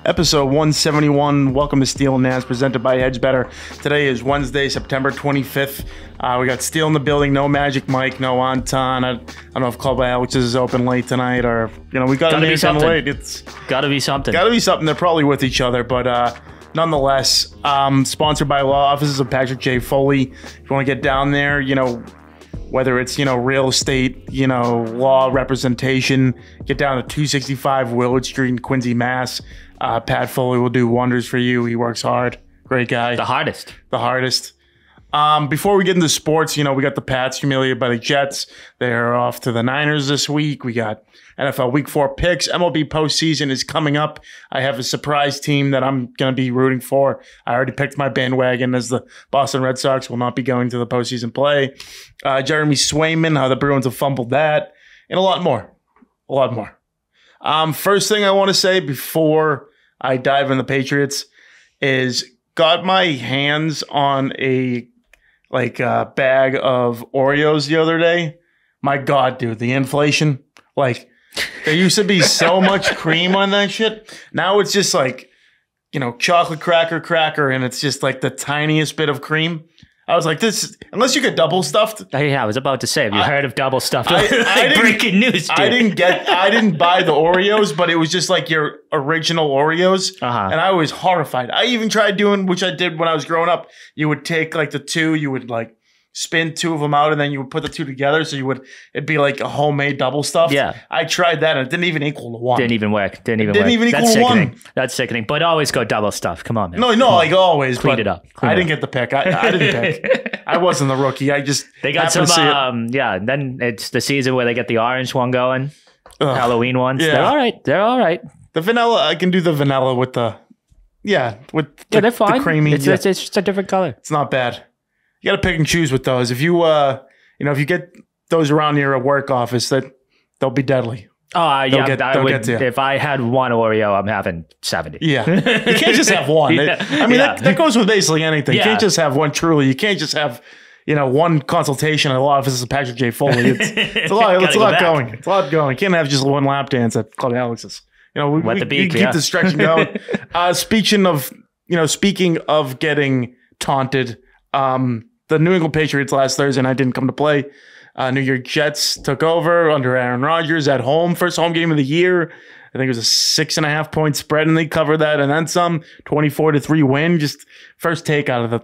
Episode 171. Welcome to Steele Nazz, presented by Hedge Better. Today is Wednesday, September 25th. We got Steele in the building. No Magic Mike, no Anton. I don't know if Club Alex is open late tonight, or we got to be something late. It's got to be something. Got to be something. They're probably with each other, but nonetheless, sponsored by law offices of Patrick J. Foley. If you want to get down there, whether it's, real estate, law representation, get down to 265 Willard Street in Quincy, Mass. Pat Foley will do wonders for you. He works hard. Great guy. The hardest. Before we get into sports, we got the Pats humiliated by the Jets. They're off to the Niners this week. We got NFL Week 4 picks. MLB Postseason is coming up. I have a surprise team that I'm going to be rooting for. I already picked my bandwagon, as the Boston Red Sox will not be going to the postseason play. Jeremy Swayman, how the Bruins have fumbled that, and a lot more. First thing I want to say before I dive in the Patriots is got my hands on a bag of Oreos the other day. My God, dude, the inflation. There used to be so much cream on that shit. Now it's just chocolate cracker, and it's just the tiniest bit of cream. I was like, this, unless you get double stuffed. Yeah, I was about to say, have you heard of double stuffed? Breaking news, dude. I didn't buy the Oreos, but it was just your original Oreos. And I was horrified. I even tried doing, which I did when I was growing up. You would take the two, you would spin two of them out, and then you would put the two together. So it'd be like a homemade double stuffed. Yeah. I tried that, and it didn't even equal to one. Didn't even work. Didn't even equal That's to sickening. one. That's sickening. But always go double stuffed. Come on, man. No, always. Clean it up. I didn't get the pick. I didn't pick. I wasn't the rookie. They got some, and then it's the season where they get the orange one going. Halloween ones. Yeah. They're all right. The vanilla, I can do the vanilla with the, they're fine. The creamy. It's just a different color. It's not bad. You got to pick and choose with those. If you, if you get those around your work office, they'll be deadly. Oh, yeah. They'll get to you. If I had one Oreo, I'm having 70. Yeah. You can't just have one. That goes with basically anything. Yeah. You can't just have one truly. You can't just have, one consultation at the law offices of Patrick J. Foley. It's a lot, it's a lot going. It's a lot going. You can't have just one lap dance at Club Alex's. We keep the stretching going. Speaking of getting taunted, the New England Patriots last Thursday night didn't come to play. New York Jets took over under Aaron Rodgers at home. First home game of the year. I think it was a 6.5 point spread, and they covered that and then some. 24-3 win. Just first take out of the.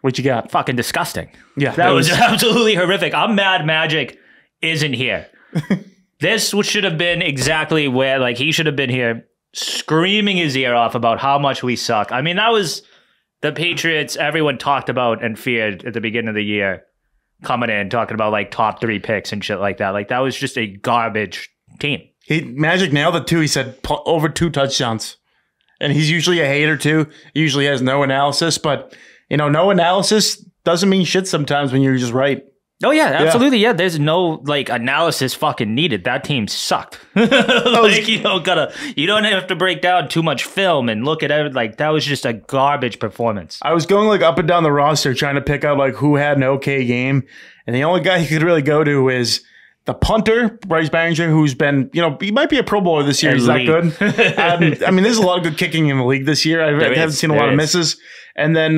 What you got? Fucking disgusting. Yeah, that was absolutely horrific. I'm mad Magic isn't here. This should have been exactly where he should have been here, screaming his ear off about how much we suck. I mean, that was the Patriots everyone talked about and feared at the beginning of the year, coming in, talking about top 3 picks and shit like that. That was just a garbage team. Magic nailed it too. He said over 2 touchdowns. And he's usually a hater too. He usually has no analysis, but no analysis doesn't mean shit sometimes when you're just right. Oh, yeah, absolutely. Yeah, there's no analysis fucking needed. That team sucked. You don't have to break down too much film and look at everything. That was just a garbage performance. I was going up and down the roster trying to pick out who had an okay game, and the only guy you could really go to is the punter, Bryce Barringer, who's been, he might be a Pro Bowler this year. He's that good. There's a lot of good kicking in the league this year. I haven't seen a lot of misses. And then,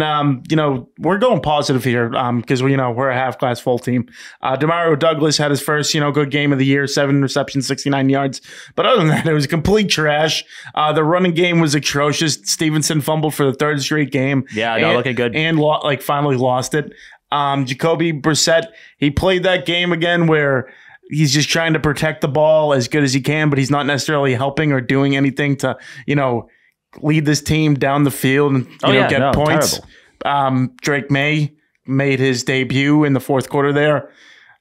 we're going positive here because we're a half-class full team. Demario Douglas had his first, good game of the year, 7 receptions, 69 yards. But other than that, it was complete trash. The running game was atrocious. Stevenson fumbled for the 3rd straight game. Yeah, not looking good. And finally lost it. Jacoby Brissett, he played that game again where he's just trying to protect the ball as good as he can, but he's not necessarily helping or doing anything to, lead this team down the field and get points. Drake May made his debut in the 4th quarter there.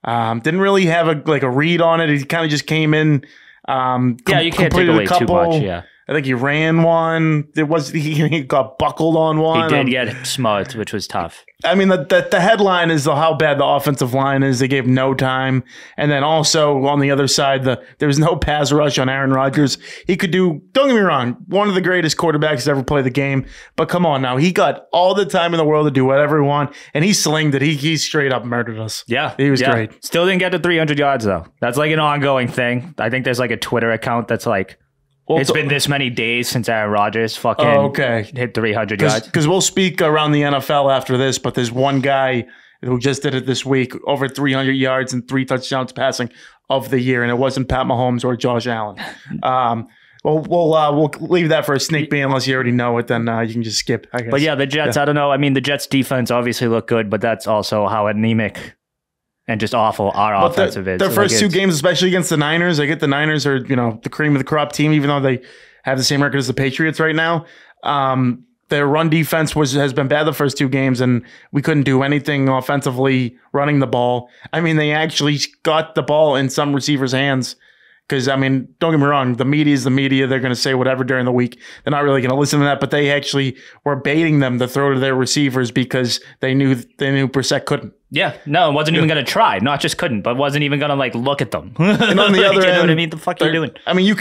Didn't really have a read on it. He kind of just came in. You can't take away too much. Yeah. I think he ran one. He got buckled on one. He did get smoked, which was tough. The headline is how bad the offensive line is. They gave no time. And then also on the other side, there was no pass rush on Aaron Rodgers. He could do, don't get me wrong, one of the greatest quarterbacks to ever play the game. But come on now, he got all the time in the world to do whatever he wanted, and he slinged it. He straight up murdered us. Yeah. He was great. Still didn't get to 300 yards, though. That's an ongoing thing. I think there's a Twitter account that's Well, it's been this many days since Aaron Rodgers fucking hit 300 yards. Because we'll speak around the NFL after this, but there's one guy who just did it this week, over 300 yards and 3 touchdowns passing of the year, and it wasn't Pat Mahomes or Josh Allen. We'll leave that for a sneak peek. Unless you already know it, then you can just skip, I guess. But yeah, the Jets, I don't know. I mean, the Jets defense obviously looked good, but that's also how anemic and just awful our offensive is. Their first 2 games, especially against the Niners, I get the Niners are, the cream of the crop team, even though they have the same record as the Patriots right now. Their run defense has been bad the first 2 games, and we couldn't do anything offensively running the ball. I mean, they actually got the ball in some receivers' hands. Because, I mean, don't get me wrong, the media is the media. They're going to say whatever during the week. They're not really going to listen to that, but they actually were baiting them to throw to their receivers because they knew Brissett couldn't. Yeah, no, it wasn't even going to try. Not just couldn't, but wasn't even going to, look at them. And on the other end, you know what I mean? The fuck are you doing? I mean,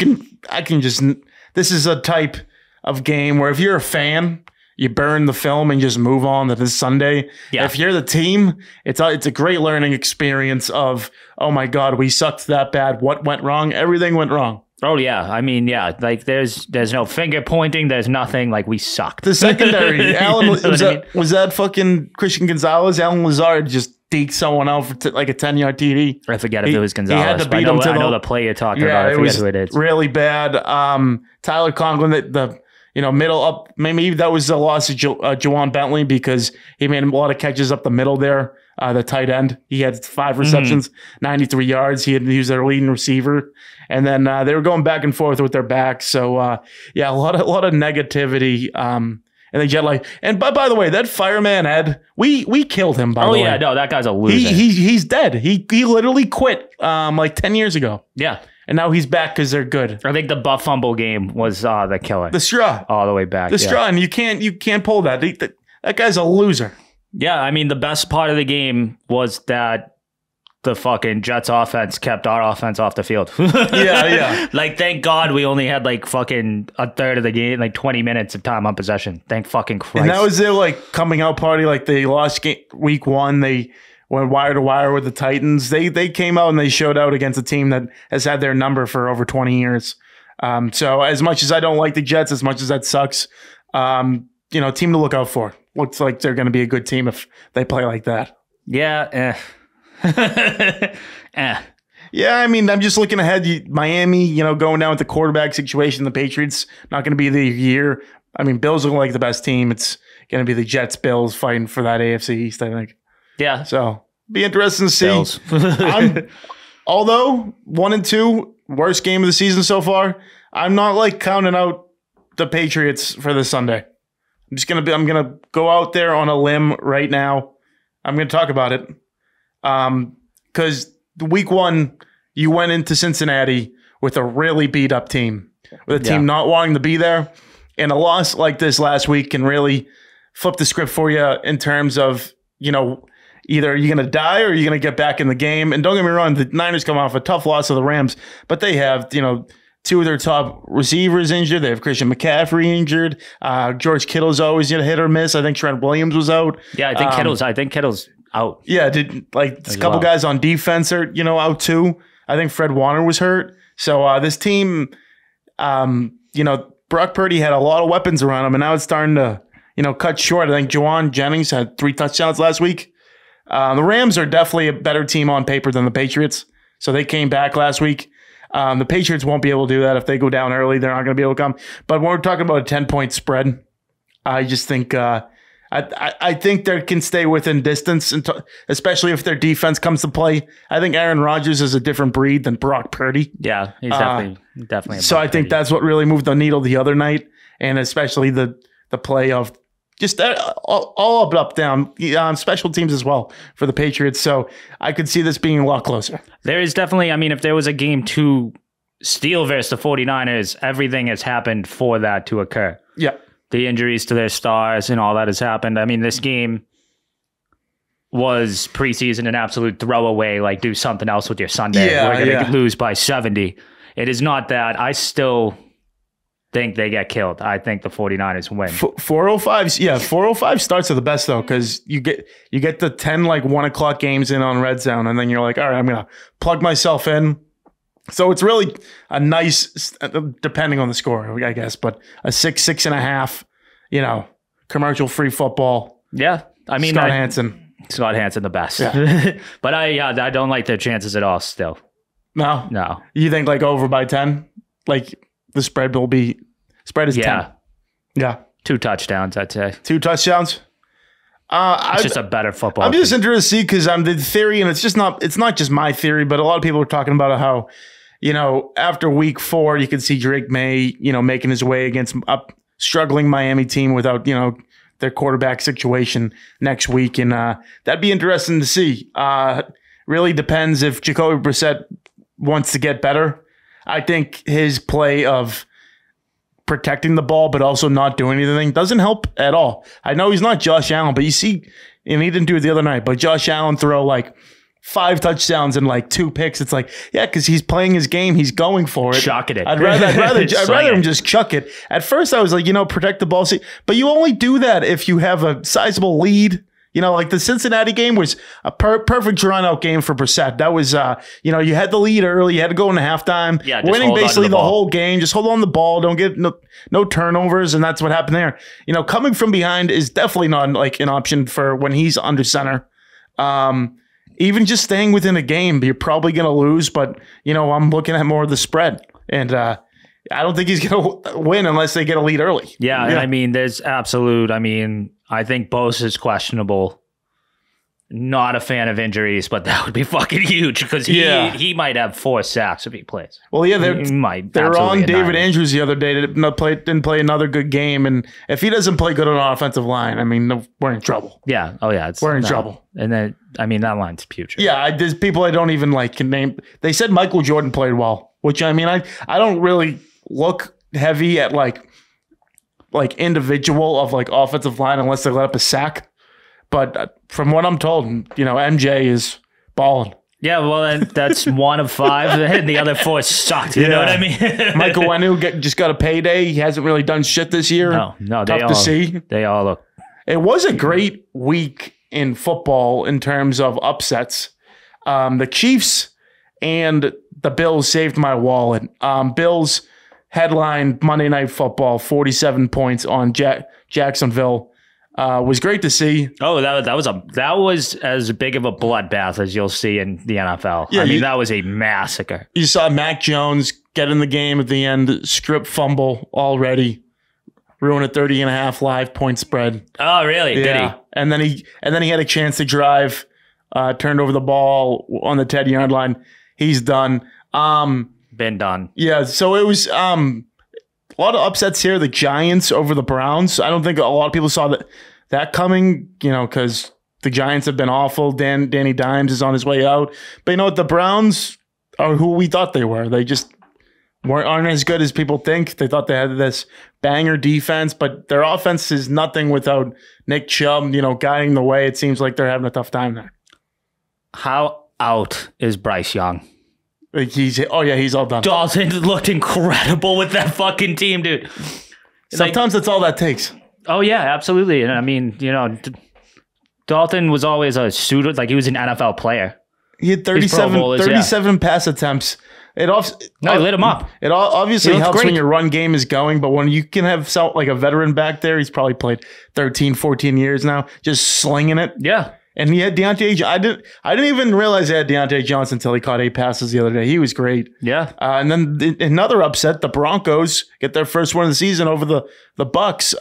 this is a type of game where if you're a fan, you burn the film and just move on to this Sunday. Yeah. If you're the team, it's a great learning experience of, oh my God, we sucked that bad. What went wrong? Everything went wrong. Oh yeah. I mean, yeah, there's no finger pointing. There's nothing. We sucked. The secondary, was that fucking Christian Gonzalez? Alan Lazard just deked someone out for a 10-yard TD. I forget if it was Gonzalez. He had to beat him to I know the play you're talking about. I forget who it is. Really bad. Tyler Conklin, the middle up. Maybe that was the loss of Juwan Bentley because he made a lot of catches up the middle there. The tight end, he had 5 receptions, 93 yards. He was their leading receiver, and then they were going back and forth with their backs. So a lot of negativity. And they jet and by the way, that fireman Ed, we killed him. By the way, no, that guy's a loser. He's dead. He literally quit 10 years ago. Yeah. And now he's back because they're good. I think the Buff fumble game was the killer. The straw. All the way back. The straw, and you can't pull that. That guy's a loser. Yeah, I mean, the best part of the game was that the fucking Jets offense kept our offense off the field. Yeah. Thank God we only had fucking a third of the game, 20 minutes of time on possession. Thank fucking Christ. And that was their coming out party. They lost week 1. They went wire to wire with the Titans. They came out and they showed out against a team that has had their number for over 20 years. So as much as I don't like the Jets, as much as that sucks, team to look out for. Looks like they're going to be a good team if they play like that. Yeah. Yeah, I mean, I'm just looking ahead. Miami, going down with the quarterback situation. The Patriots, not going to be the year. I mean, Bills look like the best team. It's going to be the Jets, Bills fighting for that AFC East, I think. Yeah. So, be interesting to see. Although 1-2, worst game of the season so far, I'm not counting out the Patriots for this Sunday. I'm going to go out there on a limb right now. I'm going to talk about it. Because week 1, you went into Cincinnati with a really beat up team, with a team not wanting to be there. And a loss like this last week can really flip the script for you in terms of, either you're going to die or you're going to get back in the game. And don't get me wrong, the Niners come off a tough loss to the Rams, but they have, 2 of their top receivers injured. They have Christian McCaffrey injured. George Kittle's always hit or miss. I think Trent Williams was out. Yeah, I think Kittle's out. Yeah, a couple guys on defense are, out too. I think Fred Warner was hurt. So this team, Brock Purdy had a lot of weapons around him, and now it's starting to, cut short. I think Juwan Jennings had 3 touchdowns last week. The Rams are definitely a better team on paper than the Patriots. So they came back last week. The Patriots won't be able to do that. If they go down early, they're not going to be able to come. But when we're talking about a 10-point spread, I just think I think they can stay within distance, especially if their defense comes to play. I think Aaron Rodgers is a different breed than Brock Purdy. Yeah, he's definitely. So I think that's what really moved the needle the other night, and especially the play of just all up, down, special teams as well for the Patriots. So I could see this being a lot closer. There is definitely, if there was a game 2 Steele versus the 49ers, everything has happened for that to occur. Yeah. The injuries to their stars and all that has happened. This game was preseason an absolute throwaway, do something else with your Sunday. Yeah, we're going to lose by 70. It is not that. I still think they get killed. I think the 49ers win. 405 starts are the best though, because you get the 10 1 o'clock games in on Red Zone, and then you're like, all right, I'm gonna plug myself in So it's really a nice, depending on the score, I guess, but a 6.5, commercial-free football. Yeah. I mean, Scott Hansen, the best. Yeah. But I don't like their chances at all still. No. You think like over by 10? Like the spread is 10. Yeah. 2 touchdowns, I'd say. 2 touchdowns? It's just a better football. I'm just interested to see because I'm the theory, and it's not just my theory, but a lot of people are talking about how, after week 4, you can see Drake May, making his way against a struggling Miami team without, their quarterback situation next week. And that'd be interesting to see. Really depends if Jacoby Brissett wants to get better. I think his play of protecting the ball but also not doing anything doesn't help at all. I know he's not Josh Allen, but you see, and he didn't do it the other night, but Josh Allen throw like 5 touchdowns and like 2 picks. It's like, yeah, because he's playing his game. He's going for it. Chucking it. I'd rather him just chuck it. At first I was like, protect the ball. But you only do that if you have a sizable lead. Like the Cincinnati game was a perfect drawn-out game for Brissett. That was, you had the lead early. You had to go into halftime. Yeah, winning basically the whole game. Just hold on the ball. Don't get no turnovers, and that's what happened there. Coming from behind is definitely not like an option for when he's under center. Even just staying within a game, you're probably going to lose. But, I'm looking at more of the spread. And I don't think he's going to win unless they get a lead early. Yeah, I mean, there's absolute. I mean, I think Bosa is questionable. Not a fan of injuries, but that would be fucking huge because he might have 4 sacks if he plays. Well, yeah, they're on David Andrews the other day. Didn't play another good game, and if he doesn't play good on an offensive line, I mean, we're in trouble. Yeah. Oh yeah, we're in trouble. And then I mean that line's putrid. Yeah, there's people I don't even can name. They said Michael Jordan played well, which I mean, I don't really look heavy at like individual of like offensive line unless they let up a sack. But from what I'm told, MJ is balling. Yeah, well, and that's 1 of 5, and the other 4 sucked. You know what I mean? Michael Wenu just got a payday. He hasn't really done shit this year. No, tough to see. They all look. It was a great week in football in terms of upsets. The Chiefs and the Bills saved my wallet. Bills headline Monday Night Football, 47 points on Jacksonville. Was great to see. Oh, that was as big of a bloodbath as you'll see in the NFL. Yeah, I mean, that was a massacre. You saw Mac Jones get in the game at the end, strip fumble already, ruin a 30.5 live point spread. Oh, really? Yeah. Did he? And then he had a chance to drive, turned over the ball on the 10-yard line. He's done. Been done. Yeah, so it was a lot of upsets here. The Giants over the Browns. I don't think a lot of people saw that coming, because the Giants have been awful. Danny Dimes is on his way out. But the Browns are who we thought they were. They just aren't as good as people think. They thought they had this banger defense, but their offense is nothing without Nick Chubb, guiding the way. It seems like they're having a tough time there. How out is Bryce Young? He's all done. Dalton looked incredible with that fucking team, dude. Sometimes that's all that takes. Oh yeah, absolutely. And I mean, Dalton was always a shooter, like he was an NFL player. He had 37 pass attempts. He lit him up. It obviously helps when your run game is going, but when you can have like a veteran back there, he's probably played 13, 14 years now, just slinging it. Yeah. And he had Deontay. I didn't even realize he had Deontay Johnson until he caught 8 passes the other day. He was great. Yeah. And then another upset: the Broncos get their first win of the season over the Bucks.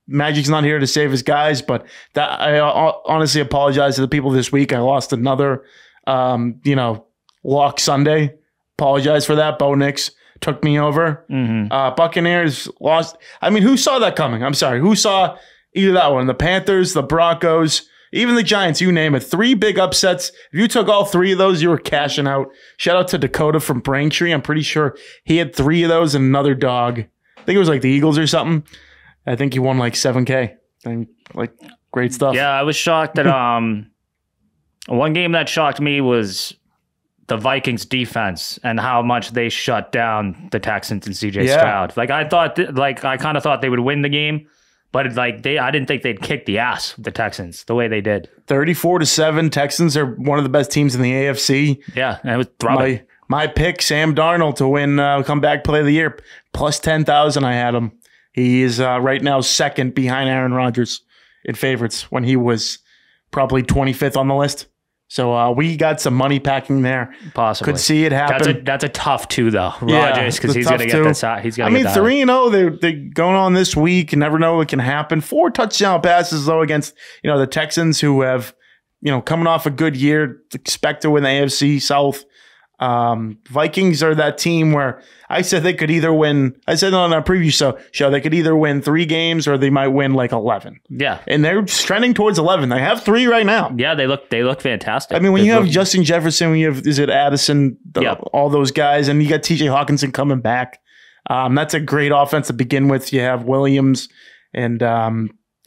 Magic's not here to save his guys, but I honestly apologize to the people this week. I lost another, lock Sunday. Apologize for that. Bo Nix took me over. Mm-hmm. Buccaneers lost. I mean, who saw that coming? I'm sorry. Who saw either that one? The Panthers, the Broncos. Even the Giants, you name it. 3 big upsets. If you took all 3 of those, you were cashing out. Shout out to Dakota from Braintree. I'm pretty sure he had 3 of those and another dog. I think it was like the Eagles or something. I think he won like $7K. And like great stuff. Yeah, I was shocked that one game that shocked me was the Vikings defense and how much they shut down the Texans and CJ Stroud. Like I kind of thought they would win the game. But I didn't think they'd kick the ass with the Texans the way they did. 34-7. Texans are one of the best teams in the AFC. Yeah, and it was throbbing. My pick, Sam Darnold, to win comeback play of the year. Plus 10,000 I had him. He is right now second behind Aaron Rodgers in favorites when he was probably 25th on the list. So we got some money packing there. Possibly. Could see it happen. That's a tough two, though. Rodgers, because he's going to get that side. He's going to get that. 3-0. They're going on this week. You never know what can happen. 4 touchdown passes, though, against the Texans, who have, coming off a good year, expect to win the AFC South. Vikings are that team where I said they could either win. I said on our preview show they could either win 3 games or they might win like 11. Yeah, and they're trending towards 11. They have 3 right now. Yeah, they look fantastic. I mean, when you have Justin Jefferson, when you have Addison, all those guys, and you got T.J. Hawkinson coming back. That's a great offense to begin with. You have Williams and a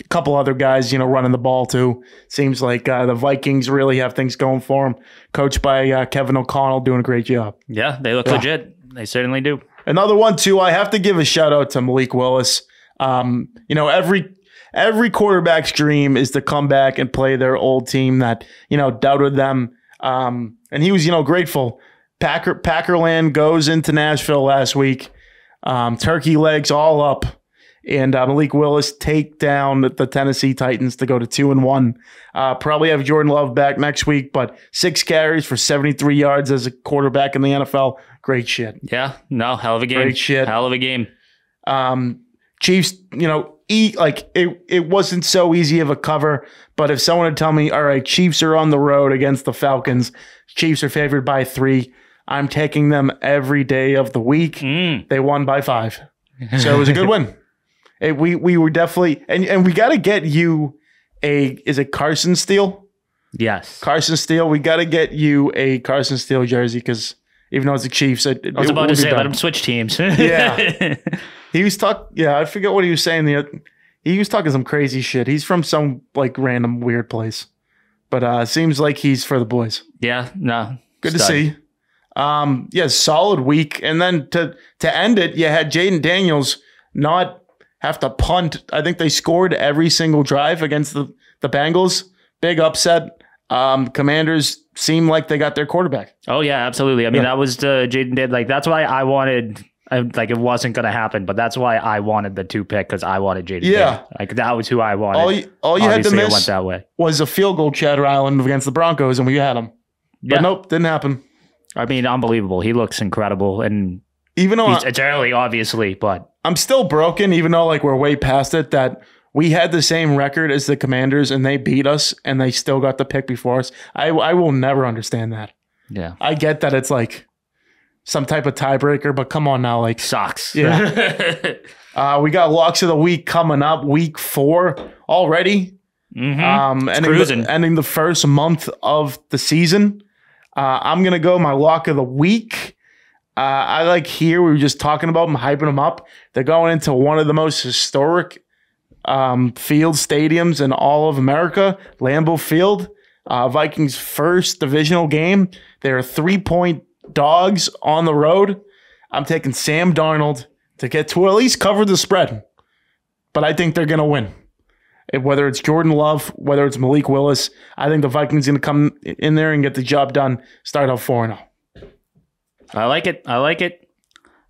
couple other guys, running the ball too. Seems like the Vikings really have things going for them. Coached by Kevin O'Connell, doing a great job. Yeah, they look legit. They certainly do. Another one too. I have to give a shout out to Malik Willis. Every quarterback's dream is to come back and play their old team that doubted them. And he was grateful. Packerland goes into Nashville last week. Turkey legs all up. And Malik Willis take down the Tennessee Titans to go to 2-1. Probably have Jordan Love back next week, but 6 carries for 73 yards as a quarterback in the NFL. Great shit. Yeah, no, hell of a game. Great shit. Hell of a game. Chiefs, it wasn't so easy of a cover, but if someone would tell me, all right, Chiefs are on the road against the Falcons, Chiefs are favored by 3, I'm taking them every day of the week. They won by 5. So it was a good win. We were definitely, and we got to get you is it Carson Steele? Yes. Carson Steele. We got to get you a Carson Steele jersey because even though it's the Chiefs, I was about to say, let him switch teams. Yeah. He was I forget what he was saying. He was talking some crazy shit. He's from some random weird place, but seems like he's for the boys. Yeah, no. Good to see. Solid week. And then to end it, you had Jaden Daniels not have to punt. I think they scored every single drive against the Bengals. Big upset. Commanders seem like they got their quarterback. Oh, yeah, absolutely. I mean, that was Jaden did. That's why I wanted, it wasn't going to happen, but that's why I wanted the 2 pick because I wanted Jaden. Yeah. That was who I wanted. All you had to miss went that way. Was a field goal, Chatter Island, against the Broncos, and we had him. But nope, didn't happen. I mean, unbelievable. He looks incredible. And even though it's early, obviously, but I'm still broken, even though we're way past it, that we had the same record as the Commanders and they beat us and they still got the pick before us. I will never understand that. Yeah. I get that it's some type of tiebreaker, but come on now. Sucks. Yeah. We got locks of the week coming up, week 4 already. Mm-hmm. Ending the first month of the season. I'm going to go my lock of the week. I here, we were just talking about them, hyping them up. They're going into one of the most historic field stadiums in all of America, Lambeau Field. Vikings' first divisional game. They're 3-point dogs on the road. I'm taking Sam Darnold to get to at least cover the spread. But I think they're going to win. Whether it's Jordan Love, whether it's Malik Willis, I think the Vikings are going to come in there and get the job done, start out 4-0. I like it.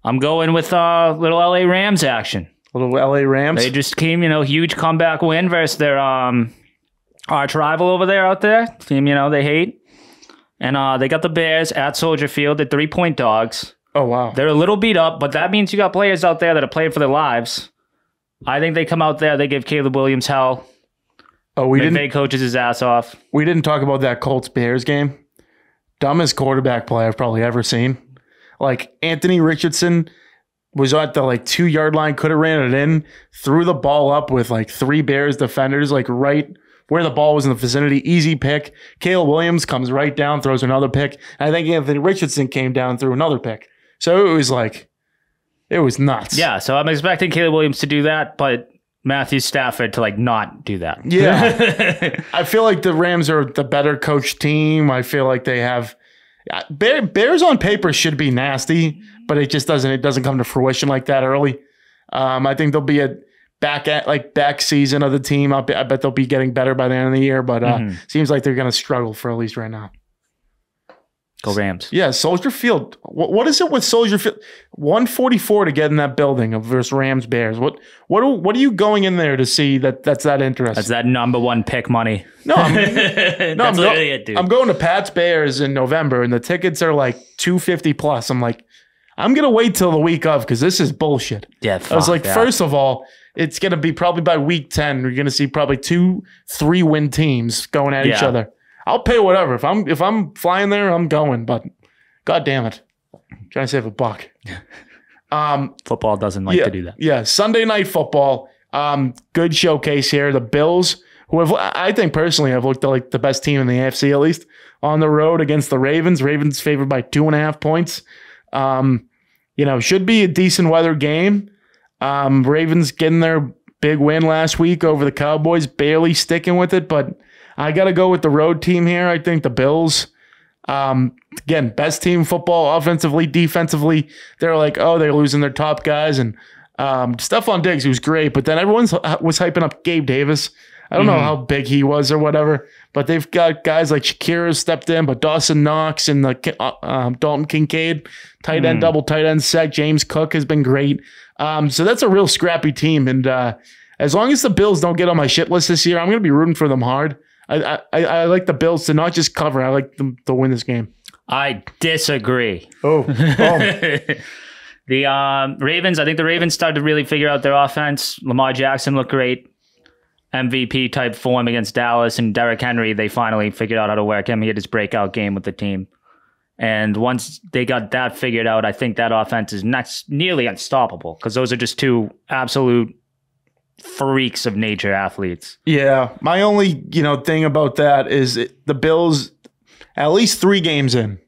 I'm going with little LA Rams action. Little LA Rams. They just came, huge comeback win versus their arch rival over there out there. Team, they hate. And they got the Bears at Soldier Field. They're 3-point dogs. Oh, wow. They're a little beat up, but that means you got players out there that are playing for their lives. I think they come out there, they give Caleb Williams hell. Oh, McVay coaches his ass off. We didn't talk about that Colts-Bears game. Dumbest quarterback play I've probably ever seen. Anthony Richardson was at the 2-yard line, could have ran it in, threw the ball up with 3 Bears defenders, right where the ball was in the vicinity. Easy pick. Caleb Williams comes right down, throws another pick. And I think Anthony Richardson came down, threw another pick. So it was it was nuts. Yeah, so I'm expecting Caleb Williams to do that, but Matthew Stafford to not do that. Yeah. I feel like the Rams are the better coached team. I feel like they have Bears on paper should be nasty, but it just doesn't come to fruition like that early. I think there'll be a back season of the team. I bet they'll be getting better by the end of the year, but seems like they're going to struggle for at least right now. Go Rams. Yeah, Soldier Field. What is it with Soldier Field? 144 to get in that building versus Rams Bears. What are you going in there to see that's that interesting? That's that number one pick money. No, that's literally it, dude. I'm going to Pats Bears in November, and the tickets are like $250 plus. I'm like, I'm gonna wait till the week of because this is bullshit. Yeah, I was like, first of all, it's gonna be probably by week 10. You're gonna see probably 2-3 win teams going at each other. I'll pay whatever. If I'm flying there, I'm going. But God damn it, I'm trying to save a buck. Football doesn't like to do that. Yeah, Sunday Night Football. Good showcase here. The Bills, who I think personally have looked like the best team in the AFC at least, on the road against the Ravens. Ravens favored by 2.5 points. Should be a decent weather game. Ravens getting their big win last week over the Cowboys, barely sticking with it, but I got to go with the road team here. I think the Bills, again, best team football, offensively, defensively. They're like, oh, they're losing their top guys. And Stephon Diggs, who's great, but then everyone was hyping up Gabe Davis. I don't know how big he was or whatever, but they've got guys like Shakira stepped in, but Dawson Knox and Dalton Kincaid, tight end, double tight end set. James Cook has been great. So that's a real scrappy team. And as long as the Bills don't get on my shit list this year, I'm going to be rooting for them hard. I like the Bills to not just cover. I like them to win this game. I disagree. Oh. The Ravens, I think the Ravens started to really figure out their offense. Lamar Jackson looked great. MVP type form against Dallas, and Derrick Henry, they finally figured out how to work him. He had his breakout game with the team. And once they got that figured out, I think that offense is nearly unstoppable because those are just two absolute freaks of nature athletes. Yeah. My only, thing about that is the Bills, at least 3 games in,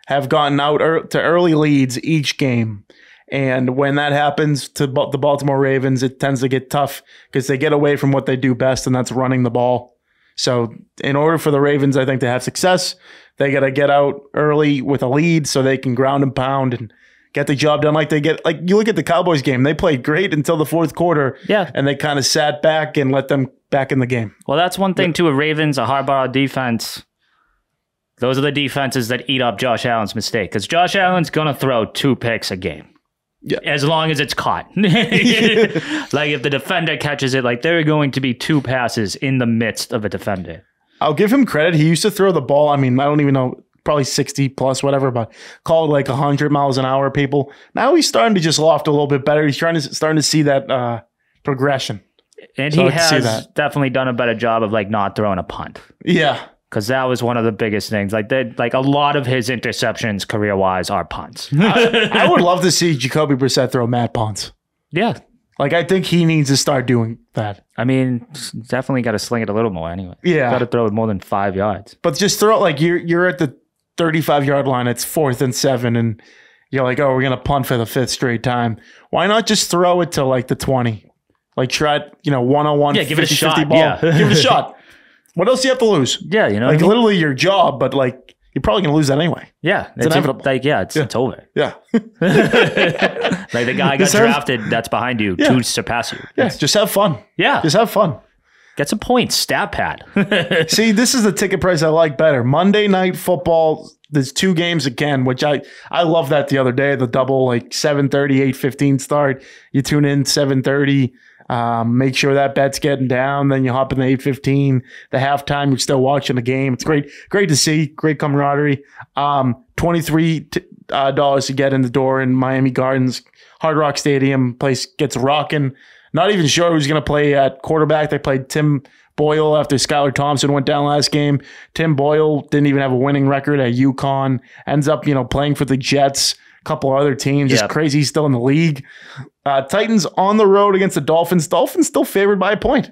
have gotten out to early leads each game. And when that happens to the Baltimore Ravens, it tends to get tough because they get away from what they do best, and that's running the ball. So in order for the Ravens, I think, to have success, they got to get out early with a lead so they can ground and pound and get the job done like you look at the Cowboys game. They played great until the fourth quarter, and they kind of sat back and let them back in the game. Well, that's one thing, too, a Ravens, a Harbaugh defense. Those are the defenses that eat up Josh Allen's mistake because Josh Allen's going to throw 2 picks a game. Yeah. As long as it's caught. Like if the defender catches it, like there are going to be 2 passes in the midst of a defender. I'll give him credit. He used to throw the ball. I mean, I don't even know, probably 60 plus, whatever, but called like 100 miles an hour, people. Now he's starting to just loft a little bit better. He's starting to see that progression. And so he has definitely done a better job of like not throwing a punt. Yeah. Because that was one of the biggest things. Like a lot of his interceptions career-wise are punts. I would love to see Jacoby Brissett throw mad punts. Yeah. Like, I think he needs to start doing that. I mean, definitely got to sling it a little more anyway. Yeah. Got to throw it more than 5 yards. But just throw it like you're at the 35-yard line. It's 4th and 7, and you're like, oh, we're going to punt for the 5th straight time. Why not just throw it to like the 20? Like, try it, 101, yeah, give it a shot. 50 ball. Yeah. Give it a shot. What else do you have to lose? Yeah, like literally your job, but like you're probably gonna lose that anyway. Yeah, it's inevitable. It's over. Yeah, like the guy got drafted that's behind you to surpass you. Yeah, just have fun. Yeah, just have fun. Get some points. Stat pad. See, this is the ticket price I like better. Monday Night Football. There's 2 games again, which I love that the other day. The double like 7:30, 8:15 start. You tune in 7:30. Make sure that bet's getting down. Then you hop in the 8:15. The halftime, you're still watching the game. It's great to see. Great camaraderie. $23 to get in the door in Miami Gardens, Hard Rock Stadium. Place gets rocking. Not even sure who's going to play at quarterback. They played Tim Boyle after Skylar Thompson went down last game. Tim Boyle didn't even have a winning record at UConn. Ends up, playing for the Jets. Couple other teams. Just crazy. He's still in the league. Titans on the road against the Dolphins. Dolphins still favored by a point.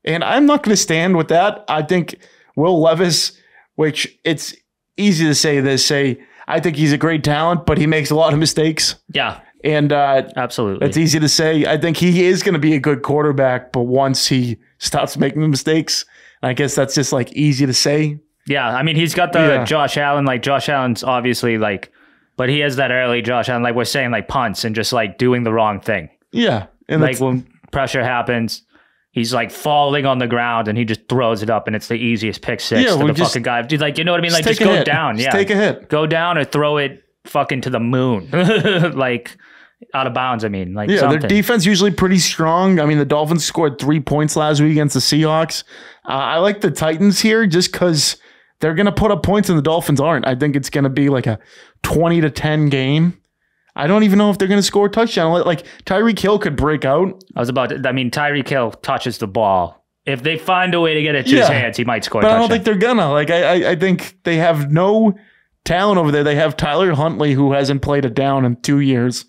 And I'm not going to stand with that. I think Will Levis, which it's easy to say I think he's a great talent, but he makes a lot of mistakes. Yeah. And absolutely. It's easy to say. I think he is going to be a good quarterback, but once he stops making the mistakes, I guess that's just like easy to say. Yeah. I mean, he's got the Josh Allen. Like Josh Allen's obviously like, but he has that early Josh Allen, like we're saying, like punts and just like doing the wrong thing. Yeah. And like when pressure happens, He's like falling on the ground and he just throws it up and it's the easiest pick six to the fucking guy. Dude, like, you know what I mean? Like, just go down. Just take a hit. Go down or throw it fucking to the moon. Like, out of bounds, I mean. Like, something. Their defense usually pretty strong. I mean, the Dolphins scored 3 points last week against the Seahawks. I like the Titans here just because they're going to put up points and the Dolphins aren't. I think it's going to be like a 20-10 game. I don't even know if they're going to score a touchdown. Like, Tyreek Hill could break out. Tyreek Hill touches the ball. If they find a way to get it to his hands, he might score a touchdown. But I don't think they're going to. Like, I think they have no talent over there. They have Tyler Huntley, who hasn't played a down in 2 years.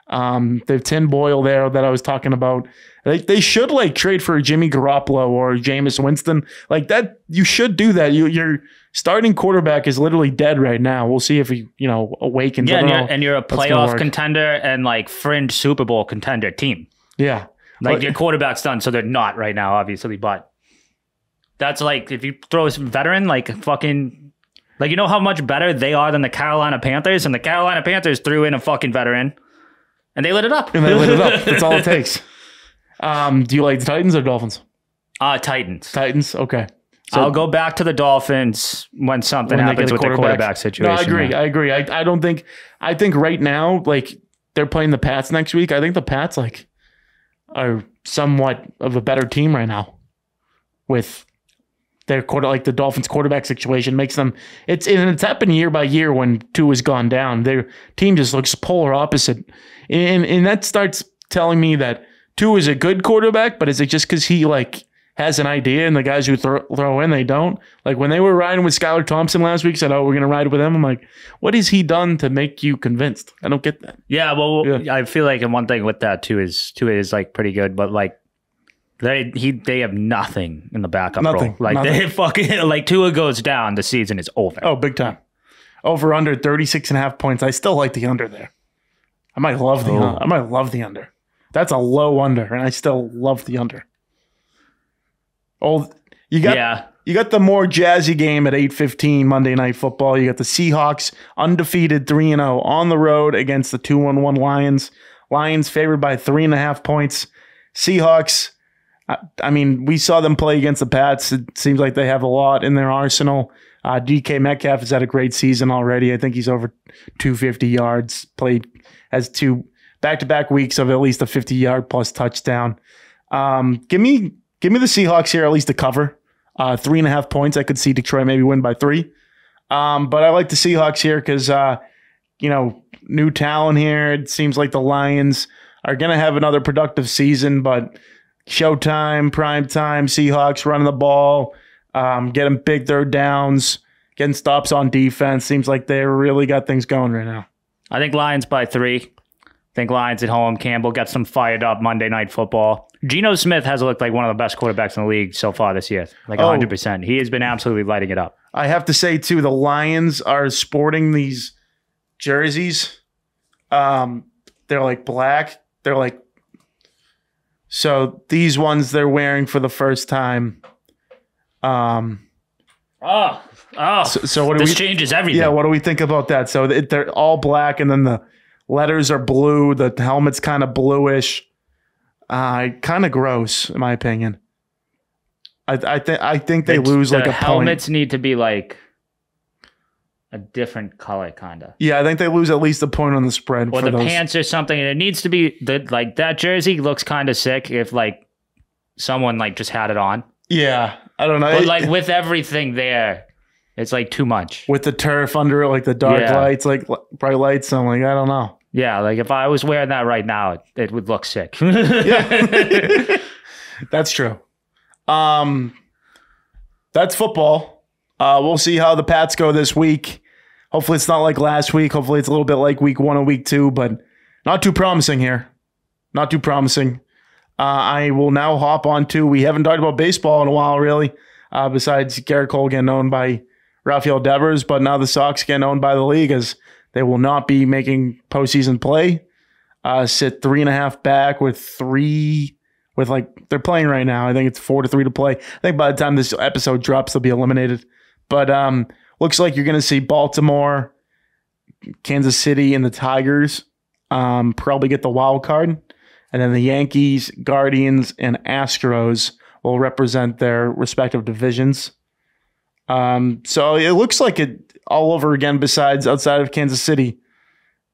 They have Tim Boyle there that I was talking about. They should, like, trade for Jimmy Garoppolo or Jameis Winston. Like, that, you should do that. Your starting quarterback is literally dead right now. We'll see if he, awakens. Yeah, and you're a playoff contender and, like, fringe Super Bowl contender team. Yeah. Like, your quarterback's done, so they're not right now, obviously, but that's like, if you throw a veteran, like, fucking, like, you know how much better they are than the Carolina Panthers? And the Carolina Panthers threw in a fucking veteran, and they lit it up. That's all it takes. Do you like the Titans or Dolphins? Titans. Titans, okay. So I'll go back to the Dolphins when something happens with the quarterback situation. No, I agree. I think right now, like, they're playing the Pats next week. I think the Pats, like, are somewhat of a better team right now with their the Dolphins quarterback situation makes them, it's happened year by year when Tua has gone down. Their team just looks polar opposite. And that starts telling me that Tua is a good quarterback, but is it just because he, like, has an idea and the guys who throw in, they don't? Like, when they were riding with Skylar Thompson last week, said, oh, we're going to ride with him. I'm like, what has he done to make you convinced? I don't get that. Yeah, well, I feel like, and one thing with that too is like pretty good, but like they have nothing in the backup role. Like, they fucking, like, Tua goes down, the season is over. Oh, big time. Over under 36.5 points. I still like the under there. I might love the under. That's a low under, and I still love the under. Oh, you got the more jazzy game at 8:15 Monday Night Football. You got the Seahawks undefeated 3-0 on the road against the 2-1 Lions. Lions favored by 3.5 points. Seahawks, I mean, we saw them play against the Pats. It seems like they have a lot in their arsenal. DK Metcalf has had a great season already. I think he's over 250 yards. Has 2 back-to-back weeks of at least a 50-yard plus touchdown. Give me the Seahawks here, at least to cover. 3.5 points. I could see Detroit maybe win by 3. But I like the Seahawks here because, new talent here. It seems like the Lions are going to have another productive season, but showtime, prime time, Seahawks running the ball, getting big third downs, getting stops on defense. Seems like they really got things going right now. I think Lions by 3. I think Lions at home. Campbell gets them fired up Monday Night Football. Geno Smith has looked like one of the best quarterbacks in the league so far this year. Like 100%. He has been absolutely lighting it up. I have to say, too, the Lions are sporting these jerseys. They're like black. They're like, so these ones they're wearing for the first time. So what do this changes everything. Yeah, what do we think about that? So they're all black, and then the letters are blue. The helmet's kind of bluish. Kind of gross, in my opinion. I think they lose like a point. Helmets need to be like a different color, kind of. Yeah, I think they lose at least a point on the spread. Or the pants or something. And it needs to be like that jersey looks kind of sick if like someone like just had it on. Yeah, I don't know. But like with everything there, it's like too much. With the turf under it, like the dark lights, like bright lights. I'm like, I don't know. Yeah, like if I was wearing that right now, it would look sick. Yeah. That's true. That's football. We'll see how the Pats go this week. Hopefully it's not like last week. Hopefully it's a little bit like week 1 and week 2, but not too promising here. Not too promising. I will now hop on to, we haven't talked about baseball in a while, really, besides Garrett Cole getting owned by Rafael Devers, but now the Sox getting owned by the league as they will not be making postseason play. Sit 3.5 back with they're playing right now. I think it's 4-3 to play. I think by the time this episode drops, they'll be eliminated. But looks like you're going to see Baltimore, Kansas City, and the Tigers probably get the wild card. And then the Yankees, Guardians, and Astros will represent their respective divisions. So it looks like it all over again, besides outside of Kansas City,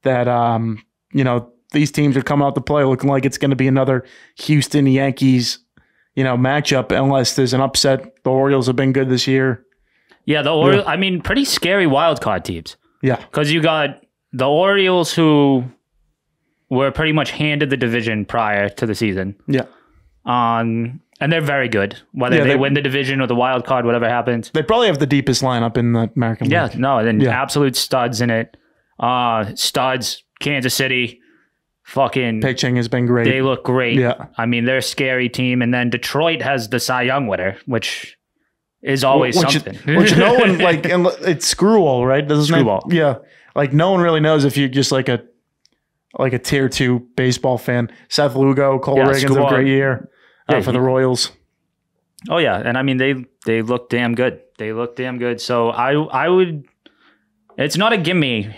that, these teams are coming out to play looking like it's going to be another Houston Yankees, matchup, unless there's an upset. The Orioles have been good this year. Yeah, the Orioles, I mean, pretty scary wild card teams. Yeah. Because you got the Orioles, who were pretty much handed the division prior to the season. Yeah. And they're very good. Whether they win the division or the wild card, whatever happens. They probably have the deepest lineup in the American League. Yeah, no, then absolute studs in it. Studs, Kansas City, fucking pitching has been great. They look great. Yeah. I mean, they're a scary team. And then Detroit has the Cy Young winner, which is always something. Which no one, and it's screwball, right? Screwball. Yeah. Like, no one really knows if you're just like a tier 2 baseball fan. Seth Lugo, Cole Reagan's a great year for the Royals. Oh, yeah. And I mean, they look damn good. They look damn good. So I would, it's not a gimme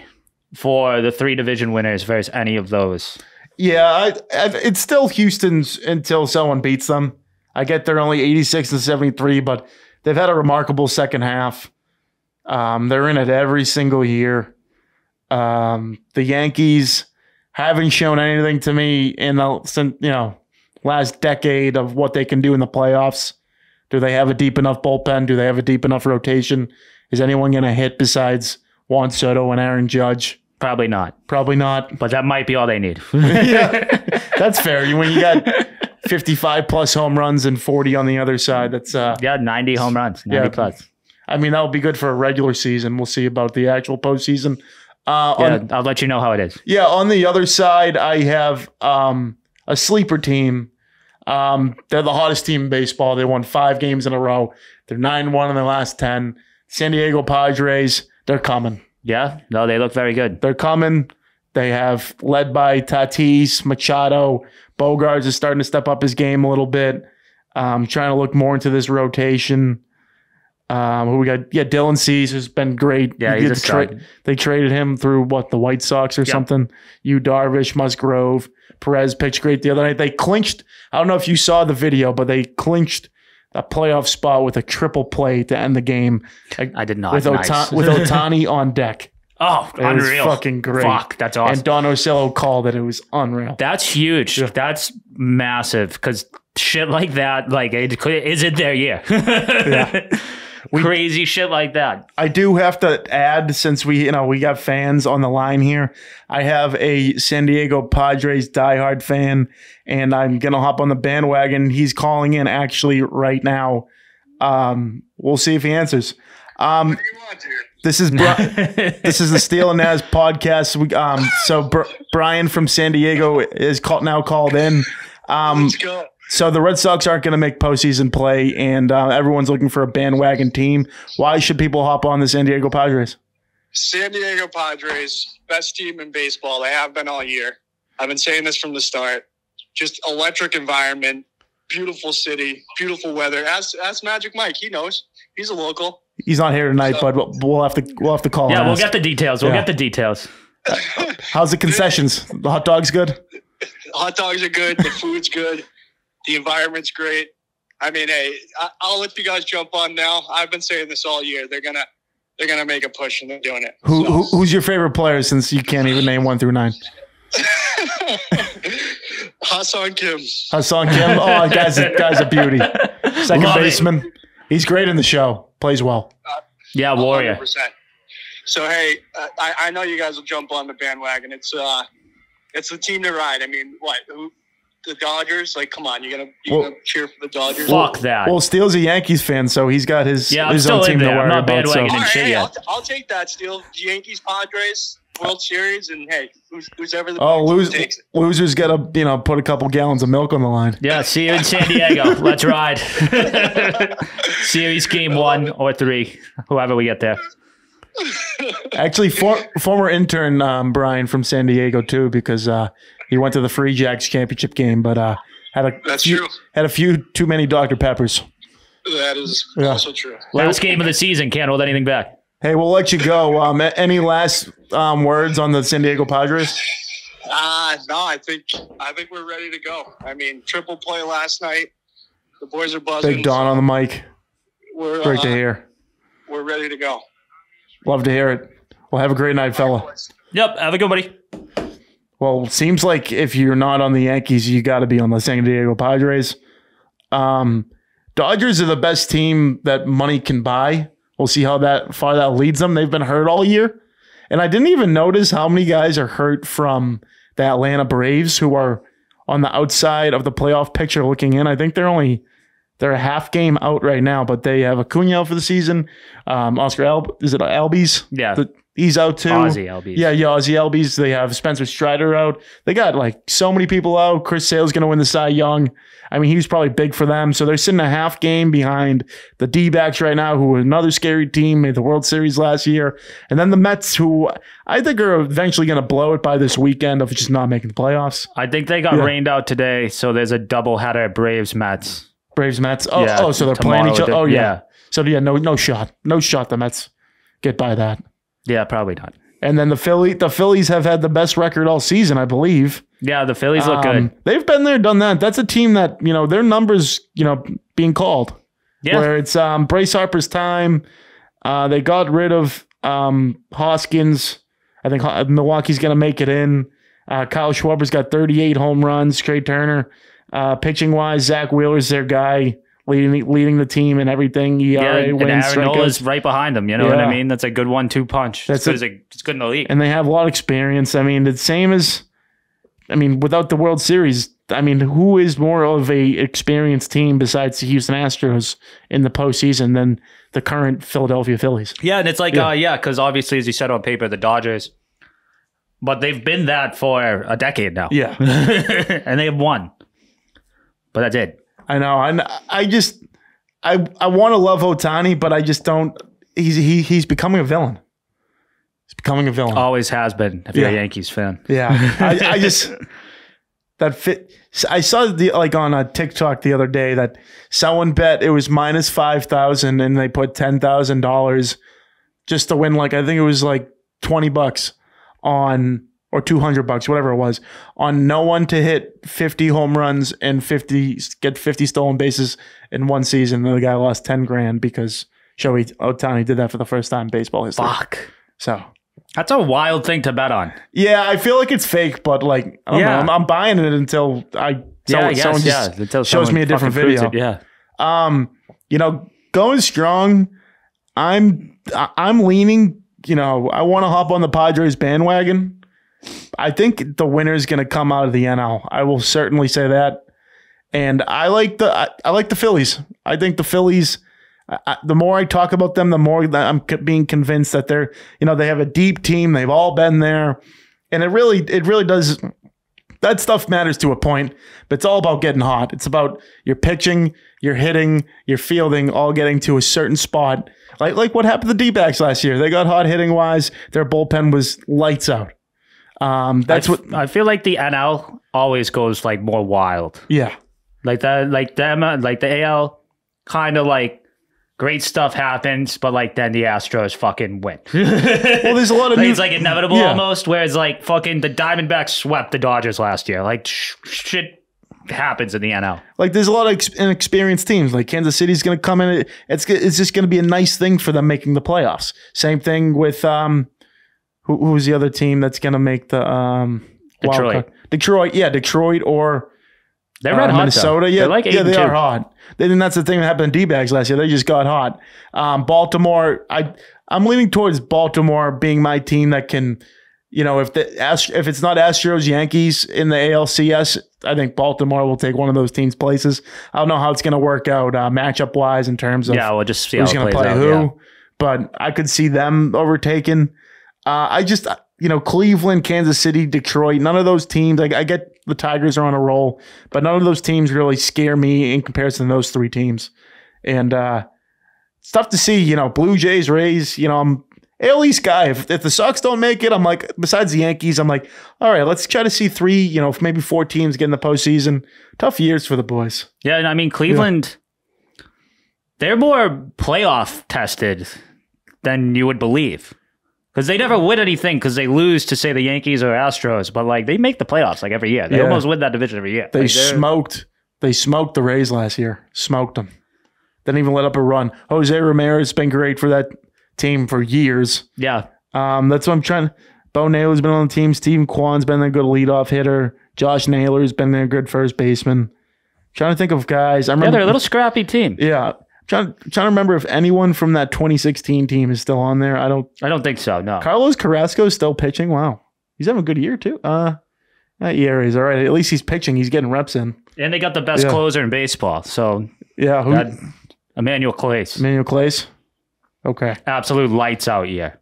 for the 3 division winners versus any of those. Yeah, it's still Houston's until someone beats them. I get they're only 86 and 73, but they've had a remarkable second half. They're in it every single year. The Yankees haven't shown anything to me in the last decade of what they can do in the playoffs. Do they have a deep enough bullpen? Do they have a deep enough rotation? Is anyone going to hit besides Juan Soto and Aaron Judge? Probably not. But that might be all they need. Yeah, that's fair. When you got 55 plus home runs and 40 on the other side, that's 90 home runs, 90 plus. I mean, that would be good for a regular season. We'll see about the actual postseason. I'll let you know how it is. Yeah, on the other side, I have a sleeper team. They're the hottest team in baseball. They won 5 games in a row. They're 9-1 in their last 10. San Diego Padres, they're coming. Yeah, no, they look very good. They're coming. They have led by Tatis, Machado. Bogarts is starting to step up his game a little bit. Trying to look more into this rotation. Who we got? Yeah, Dylan Cease has been great. Yeah, he's a stud. They traded him through the White Sox or something. Darvish, Musgrove, Perez pitched great the other night. They clinched. I don't know if you saw the video, but they clinched a playoff spot with a triple play to end the game. I did not. With Ohtani on deck. Oh, it unreal. Was fucking great. Fuck, that's awesome. And Don Orsillo called it. It was unreal. That's huge. Yeah. That's massive because shit like that, is it their year? Yeah. Crazy shit like that. I do have to add, since we got fans on the line here, I have a San Diego Padres diehard fan, and I'm going to hop on the bandwagon. He's calling in actually right now. We'll see if he answers. This is the Steele Nazz podcast. Brian from San Diego is now called in. Let's go. So the Red Sox aren't going to make postseason play, and everyone's looking for a bandwagon team. Why should people hop on the San Diego Padres? San Diego Padres, best team in baseball. They have been all year. I've been saying this from the start. Just electric environment, beautiful city, beautiful weather. Ask Magic Mike. He knows. He's a local. He's not here tonight, but we'll have to call him. Yeah, we'll get the details. We'll get the details. How's the concessions? The hot dogs good? Hot dogs are good. The food's good. The environment's great. I mean, hey, I'll let you guys jump on now. I've been saying this all year. They're gonna make a push, and they're doing it. Who's your favorite player, since you can't even name 1 through 9? Hassan Kim. Hassan Kim. Oh, guy's a beauty. Second baseman. He's great in the show. Plays well. Yeah, warrior. 100%. So hey, I know you guys will jump on the bandwagon. It's the team to ride. I mean, the Dodgers? Come on, you're gonna cheer for the Dodgers? Fuck that. Well, Steele's a Yankees fan, so he's got his own team to worry about. I'll take that, Steele. Yankees, Padres, World Series, and hey, who's ever the takes it. Losers got to put a couple gallons of milk on the line. Yeah, see you in San Diego. Let's ride. Series game 1 or 3, whoever we get there. Actually, former intern Brian from San Diego too, because he went to the Free Jacks championship game, but had a few too many Dr. Peppers. That is also true. Last game of the season, can't hold anything back. Hey, we'll let you go. Any last words on the San Diego Padres? No, I think we're ready to go. I mean, triple play last night. The boys are buzzing. Big Don on the mic. Great to hear. We're ready to go. Love to hear it. Well, have a great night, fella. Yep, have a good buddy. Well, it seems like if you're not on the Yankees, you got to be on the San Diego Padres. Dodgers are the best team that money can buy. We'll see how far that leads them. They've been hurt all year. And I didn't even notice how many guys are hurt from the Atlanta Braves who are on the outside of the playoff picture looking in. I think they're a half game out right now, but they have Acuna out for the season. Oscar is it Albies? Yeah. He's out too. Ozzy Albies. Yeah, Ozzy Albies. They have Spencer Strider out. They got like so many people out. Chris Sale's going to win the Cy Young. I mean, he was probably big for them. So they're sitting a half game behind the D-backs right now, who are another scary team, made the World Series last year. And then the Mets, who I think are eventually going to blow it by this weekend of just not making the playoffs. I think they got rained out today, so there's a doubleheader Braves-Mets. Braves-Mets? Oh, so they're playing each other? Oh, yeah. So, yeah, no shot. No shot the Mets get by that. Yeah, probably not. And then the Phillies have had the best record all season, I believe. Yeah, the Phillies look good. They've been there, done that. That's a team that, their numbers, being called. Yeah. Where it's Bryce Harper's time. They got rid of Hoskins. I think Milwaukee's going to make it in. Kyle Schwarber's got 38 home runs. Trey Turner. Pitching-wise, Zach Wheeler's their guy. Leading the team and everything. ERA wins. And Aaron Nola's right behind them. You know what I mean? That's a good 1-2 punch. It's good in the league. And they have a lot of experience. I mean, the same as, without the World Series, who is more of a experienced team besides the Houston Astros in the postseason than the current Philadelphia Phillies? Yeah, and it's like, because obviously, as you said on paper, the Dodgers, but they've been that for a decade now. Yeah. And they have won. But that's it. I know. I want to love Ohtani, but I just don't. He's becoming a villain. He's becoming a villain. Always has been. If you're a Yankees fan. Yeah. I just that fit. I saw on a TikTok the other day that someone bet it was minus 5,000 and they put $10,000 just to win. I think it was $20 on. Or $200, whatever it was, on no one to hit 50 home runs and get 50 stolen bases in one season. And the guy lost $10,000 because Shohei Ohtani did that for the first time in baseball history. Fuck. So that's a wild thing to bet on. Yeah, I feel like it's fake, but I don't know. I'm buying it until someone shows me a different video. Going strong. I'm leaning. I want to hop on the Padres bandwagon. I think the winner is going to come out of the NL. I will certainly say that. And I like the Phillies. I think the Phillies, the more I talk about them, the more that I'm being convinced that they're, they have a deep team. They've all been there. And it really does. That stuff matters to a point, but it's all about getting hot. It's about your pitching, your hitting, your fielding, all getting to a certain spot. Like what happened to the D-backs last year. They got hot hitting wise. Their bullpen was lights out. I feel like the NL always goes more wild. Yeah. The AL kind of great stuff happens, but then the Astros fucking win. Well, there's a lot of it's inevitable almost, whereas fucking the Diamondbacks swept the Dodgers last year. Shit happens in the NL. There's a lot of inexperienced teams. Kansas City's going to come in. It's just going to be a nice thing for them making the playoffs. Same thing with who's the other team that's going to make the Detroit. Detroit, yeah, Detroit or they're red hot, Minnesota. Though. Yeah, they are hot. And that's the thing that happened to D-backs last year. They just got hot. Baltimore, I'm leaning towards Baltimore being my team that can, if it's not Astros, Yankees in the ALCS, I think Baltimore will take one of those teams' places. I don't know how it's going to work out matchup wise in terms of we'll just see who's going to play who. But I could see them overtaking. Cleveland, Kansas City, Detroit, none of those teams, I get the Tigers are on a roll, but none of those teams really scare me in comparison to those three teams. And it's tough to see, Blue Jays, Rays, I'm AL East guy. If the Sox don't make it, I'm besides the Yankees, I'm all right, let's try to see three, maybe four teams get in the postseason. Tough years for the boys. Yeah, and Cleveland, they're more playoff tested than you would believe. Because they never win anything because they lose to, say, the Yankees or Astros. But, like, they make the playoffs, like, every year. They almost win that division every year. They smoked the Rays last year. Smoked them. Didn't even let up a run. Jose Ramirez has been great for that team for years. Yeah. That's what I'm trying. Bo Naylor's been on the team. Steven Kwan's been a good leadoff hitter. Josh Naylor's been a good first baseman. Trying to think of guys. I remember they're a little scrappy team. Yeah. Trying to remember if anyone from that 2016 team is still on there. I don't think so, no. Carlos Carrasco is still pitching. Wow. He's having a good year too. That year is all right. At least he's pitching. He's getting reps in. And they got the best closer in baseball. So yeah, Emmanuel Clase. Emmanuel Clase. Okay. Absolute lights out year.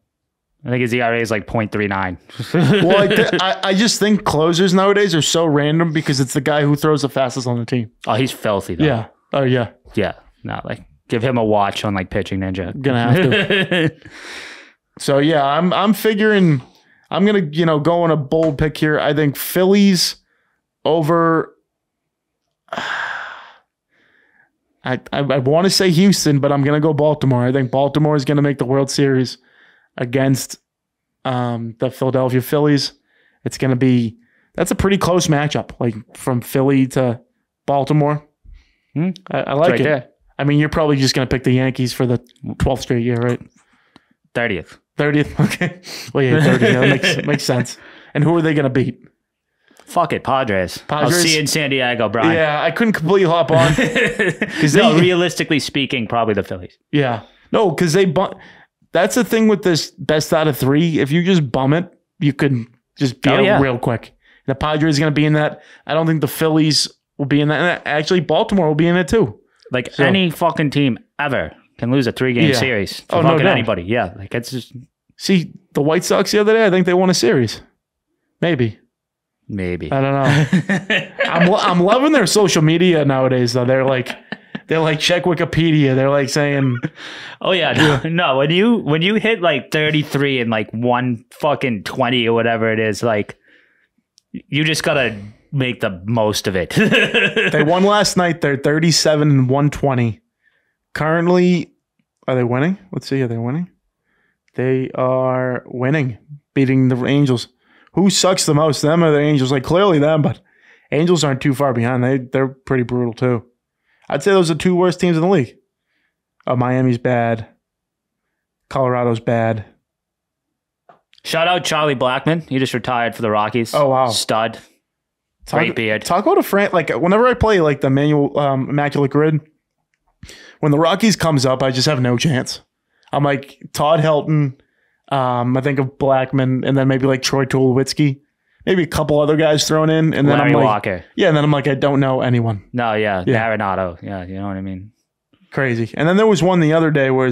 I think his ERA is like 0.39. Well, I just think closers nowadays are so random because it's the guy who throws the fastest on the team. Oh, he's filthy though. Yeah. Oh yeah. Yeah. No, like give him a watch on like Pitching Ninja. Gonna have to. So yeah, I'm figuring I'm gonna go on a bold pick here. I think Phillies over. I want to say Houston, but I'm gonna go Baltimore. I think Baltimore is gonna make the World Series against the Philadelphia Phillies. It's gonna be that's a pretty close matchup, like from Philly to Baltimore. I like it. There. I mean, you're probably just going to pick the Yankees for the 12th straight year, right? 30th. Okay. Well, yeah, 30th. That makes sense. And who are they going to beat? Fuck it, Padres. I'll see you in San Diego, Brian. Yeah, I couldn't completely hop on. Realistically speaking, probably the Phillies. Yeah. No, because that's the thing with this best out of 3. If you just bum it, you could just be out real quick. The Padres are going to be in that. I don't think the Phillies will be in that. And actually, Baltimore will be in it too. Like any fucking team ever can lose a 3-game series for fucking anybody. Yeah, like it's just. See, the White Sox the other day, I think they won a series. Maybe. I don't know. I'm loving their social media nowadays though. They're like check Wikipedia. They're like saying, "Oh yeah, no." When you hit like 33 and like 1 or whatever it is, like you just gotta make the most of it. They won last night. They're 37 and 120. Currently, are they winning? Let's see. Are they winning? They are winning, beating the Angels. Who sucks the most, them or the Angels? Like clearly them, but Angels aren't too far behind. They're pretty brutal too. I'd say those are the 2 worst teams in the league. Miami's bad. Colorado's bad. Shout out Charlie Blackmon. He just retired for the Rockies. Oh wow, stud. Great beard. Talk about a friend. Like whenever I play like the Immaculate Grid, when the Rockies comes up, I just have no chance. I'm like Todd Helton. I think of Blackmon, and then maybe like Troy Tulowitzki, maybe a couple other guys thrown in, and then Larry I'm like, Walker. Yeah, and then I'm like, I don't know anyone. No, yeah, Arenado. Yeah, you know what I mean. Crazy. And then there was one the other day where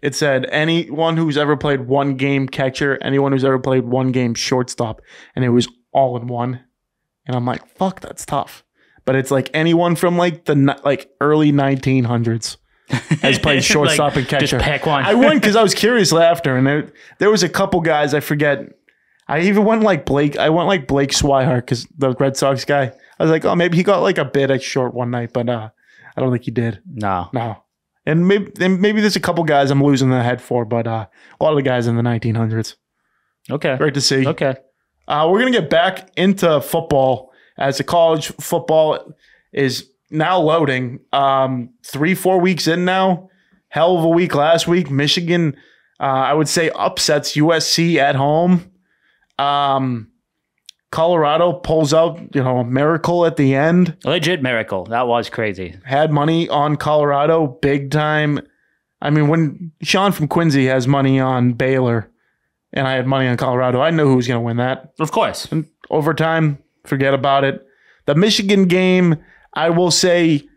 it said anyone who's ever played 1 game catcher, anyone who's ever played 1 game shortstop, and it was all in one. And I'm like, fuck, that's tough. But it's like anyone from like the early 1900s has played shortstop and catcher. Just pick one. I went because I was curious after, and there was a couple guys I forget. I even went like Blake. I went like Blake Swihart because the Red Sox guy. I was like, oh, maybe he got like a bit at short one night, but I don't think he did. No. And maybe there's a couple guys I'm losing the head for, but a lot of the guys in the 1900s. Okay. Great to see. Okay. We're going to get back into football as the college football is now loading. 3-4 weeks in now. Hell of a week last week. Michigan, I would say, upsets USC at home. Colorado pulls out, a miracle at the end. A legit miracle. That was crazy. Had money on Colorado big time. I mean, when Sean from Quincy has money on Baylor and I had money on Colorado, I know who was going to win that. Of course. And overtime, forget about it. The Michigan game, I will say,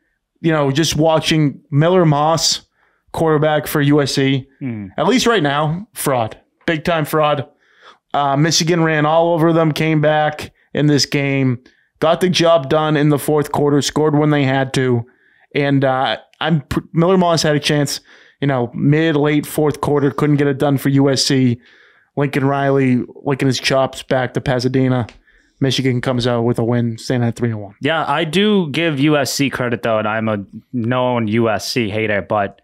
just watching Miller Moss, quarterback for USC, at least right now, fraud. Big time fraud. Michigan ran all over them, came back in this game, got the job done in the fourth quarter, scored when they had to. And Miller Moss had a chance, mid, late fourth quarter, couldn't get it done for USC. Lincoln Riley licking his chops back to Pasadena. Michigan comes out with a win, staying at 3-1. Yeah, I do give USC credit, though, and I'm a known USC hater, but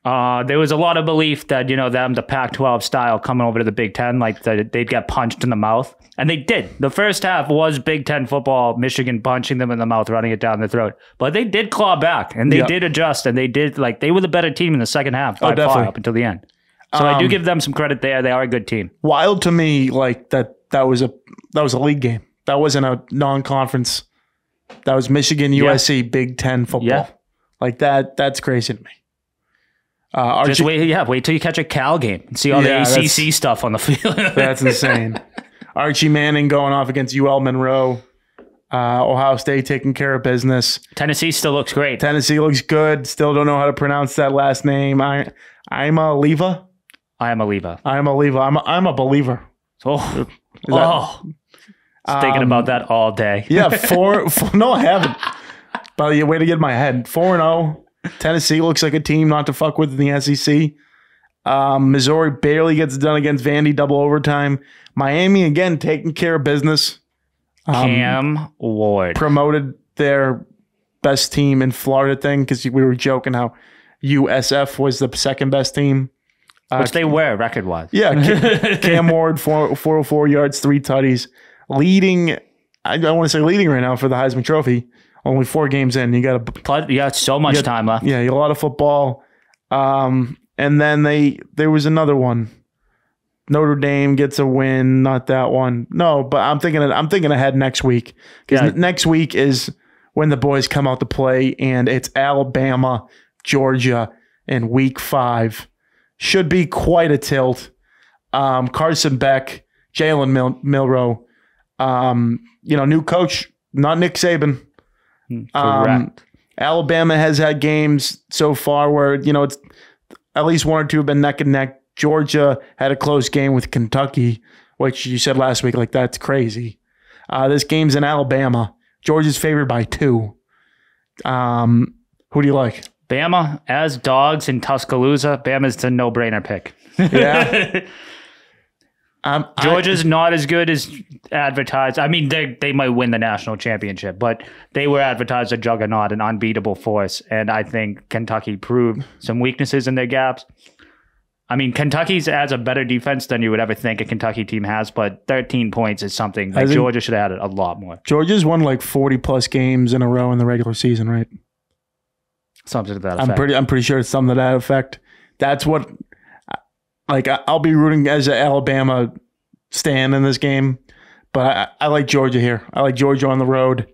There was a lot of belief that, the Pac-12 style coming over to the Big Ten, they'd get punched in the mouth. And they did. The first half was Big Ten football, Michigan punching them in the mouth, running it down their throat. But they did claw back, and they did adjust, and they did, they were the better team in the second half by far up until the end. So I do give them some credit there. They are a good team. Wild to me, that was a league game. That wasn't a non-conference. That was Michigan, USC, Big Ten football. Yeah. That's crazy to me. Just wait till you catch a Cal game and see all the ACC stuff on the field. That's insane. Archie Manning going off against UL Monroe. Ohio State taking care of business. Tennessee still looks great. Tennessee looks good. Still don't know how to pronounce that last name. I'm a believer. I'm a believer. Thinking about that all day. Yeah, four. No, I haven't. But way to get in my head. 4-0. Tennessee looks like a team not to fuck with in the SEC. Missouri barely gets done against Vandy, double overtime. Miami, again, taking care of business. Cam Ward promoted their best team in Florida thing because we were joking how USF was the second best team. Which they were, record-wise. Yeah, Cam Ward, 404 yards, 3 tutties. Leading, I want to say leading right now for the Heisman Trophy. Only 4 games in. You got so much time left. Yeah, a lot of football. And then there was another one. Notre Dame gets a win. Not that one. No, but I'm thinking ahead next week because next week is when the boys come out to play, and it's Alabama, Georgia in week 5. Should be quite a tilt. Carson Beck, Jalen Milroe, new coach, not Nick Saban. Correct. Alabama has had games so far where, it's at least 1 or 2 have been neck and neck. Georgia had a close game with Kentucky, which you said last week, that's crazy. This game's in Alabama. Georgia's favored by 2. Who do you like? Bama as dogs in Tuscaloosa. Bama's the no-brainer pick. Yeah. Georgia's not as good as advertised. I mean, they might win the national championship, but they were advertised a juggernaut, an unbeatable force. And I think Kentucky proved some weaknesses in their gaps. I mean, Kentucky's has a better defense than you would ever think a Kentucky team has, but 13 points is something. Georgia should have had a lot more. Georgia's won 40-plus games in a row in the regular season, right? Something to that effect. I'm pretty sure it's something to that effect. That's what... I'll be rooting as an Alabama stan in this game, but I like Georgia here. I like Georgia on the road.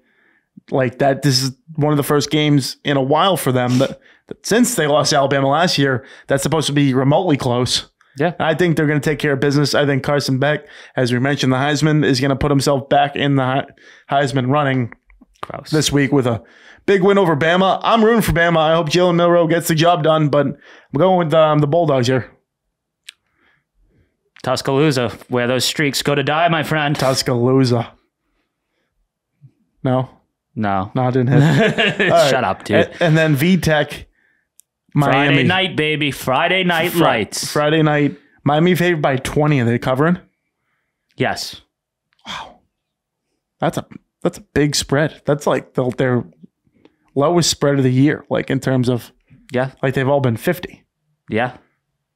This is one of the first games in a while for them that since they lost Alabama last year, that's supposed to be remotely close. Yeah. I think they're going to take care of business. I think Carson Beck, as we mentioned, the Heisman, is going to put himself back in the Heisman running this week with a big win over Bama. I'm rooting for Bama. I hope Jalen Milroe gets the job done, but I'm going with the Bulldogs here. Tuscaloosa, where those streaks go to die, my friend. Tuscaloosa. No, I didn't hit. Right. Shut up, dude. And then VTech, Miami. Friday night, baby. Friday night lights. Friday night. Miami favored by 20. Are they covering? Yes. Wow. That's a big spread. That's their lowest spread of the year, in terms of, they've all been 50. Yeah.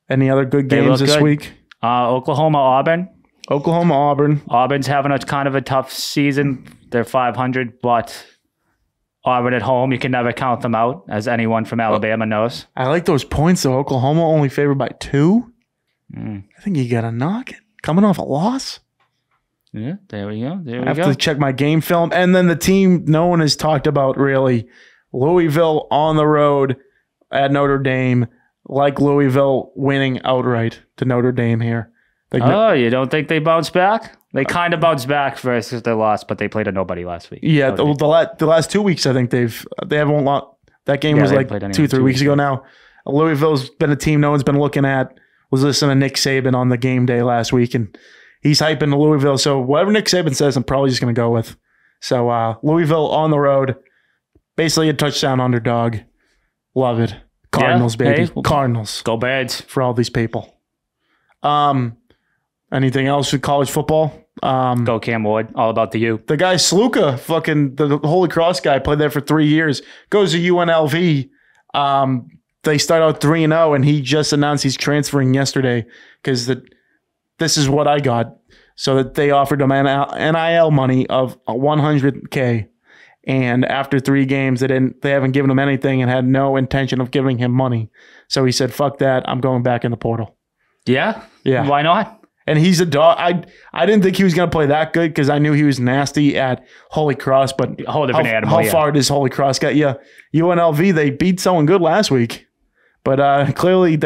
Any other good games this week? Oklahoma, Auburn. Auburn's having a kind of a tough season. They're 500, but Auburn at home, you can never count them out, as anyone from Alabama knows. I like those points, though. Oklahoma only favored by 2. I think you got to knock it. Coming off a loss. Yeah, there we go. I have to check my game film. And then the team no one has talked about, really, Louisville on the road at Notre Dame. Like Louisville winning outright to Notre Dame here. You don't think they bounce back? They kind of bounced back versus their loss, but they played a nobody last week. Yeah, the last 2 weeks, I think they haven't lost. That game was 2-3 weeks ago now. Louisville's been a team no one's been looking at. Was listening to Nick Saban on the game day last week, and he's hyping Louisville. So whatever Nick Saban says, I'm probably just going to go with. So Louisville on the road, basically a touchdown underdog. Love it. Cardinals, baby. Hey, Cardinals. Go Birds. For all these people. Anything else with college football? Go Cam Ward. All about the U. The guy Sluka, the Holy Cross guy, played there for 3 years. Goes to UNLV. they start out 3-0, and he just announced he's transferring yesterday because this is what I got. So that they offered him NIL money of $100K, and after 3 games, they haven't given him anything and had no intention of giving him money. So he said, "Fuck that! I'm going back in the portal." Yeah. Why not? And he's a dog. I didn't think he was going to play that good because I knew he was nasty at Holy Cross, but a whole different animal. How far does Holy Cross get you? UNLV, they beat someone good last week, but clearly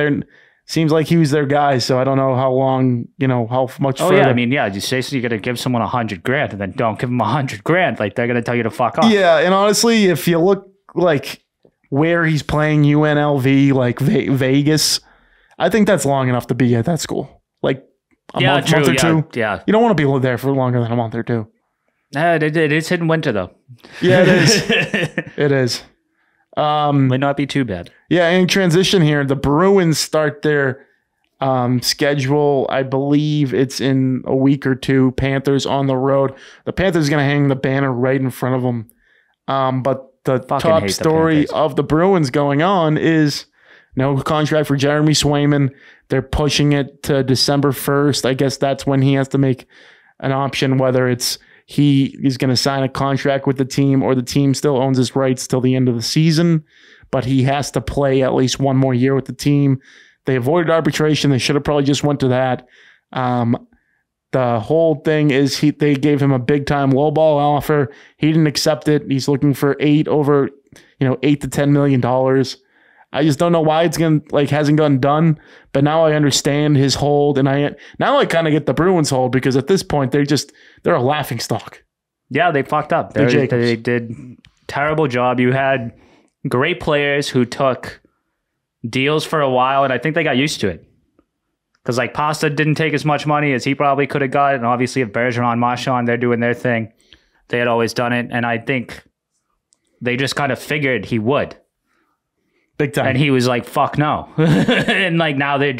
seems like he was their guy. So I don't know how long, how much. Oh, further. Yeah. You say so you're going to give someone $100,000 and then don't give them $100,000. Like they're going to tell you to fuck off. Yeah. And honestly, if you look like where he's playing UNLV, like Vegas, I think that's long enough to be at that school. Like a month or two. Yeah. You don't want to be there for longer than a month or two. It is hidden winter though. Yeah, it is. It is. Might not be too bad. Yeah, in transition here, the Bruins start their schedule. I believe it's in a week or two. Panthers on the road. The Panthers are going to hang the banner right in front of them. But the top story of the Bruins going on is no contract for Jeremy Swayman. They're pushing it to December 1st. I guess that's when he has to make an option, whether it's he is going to sign a contract with the team or the team still owns his rights till the end of the season, but he has to play at least one more year with the team. They avoided arbitration. They should have probably just went to that. The whole thing is they gave him a big time lowball offer. He didn't accept it. He's looking for $8 to $10 million. I just don't know why it's hasn't gotten done. But now I understand his hold, and I kind of get the Bruins hold because at this point they're a laughing stock. Yeah, they fucked up. They did terrible job. You had great players who took deals for a while, and I think they got used to it. Because Pasta didn't take as much money as he probably could have got, and obviously if Bergeron, Marchand, they're doing their thing, they had always done it, and I think they just kind of figured he would. Big time. And he was like, fuck no. And now they're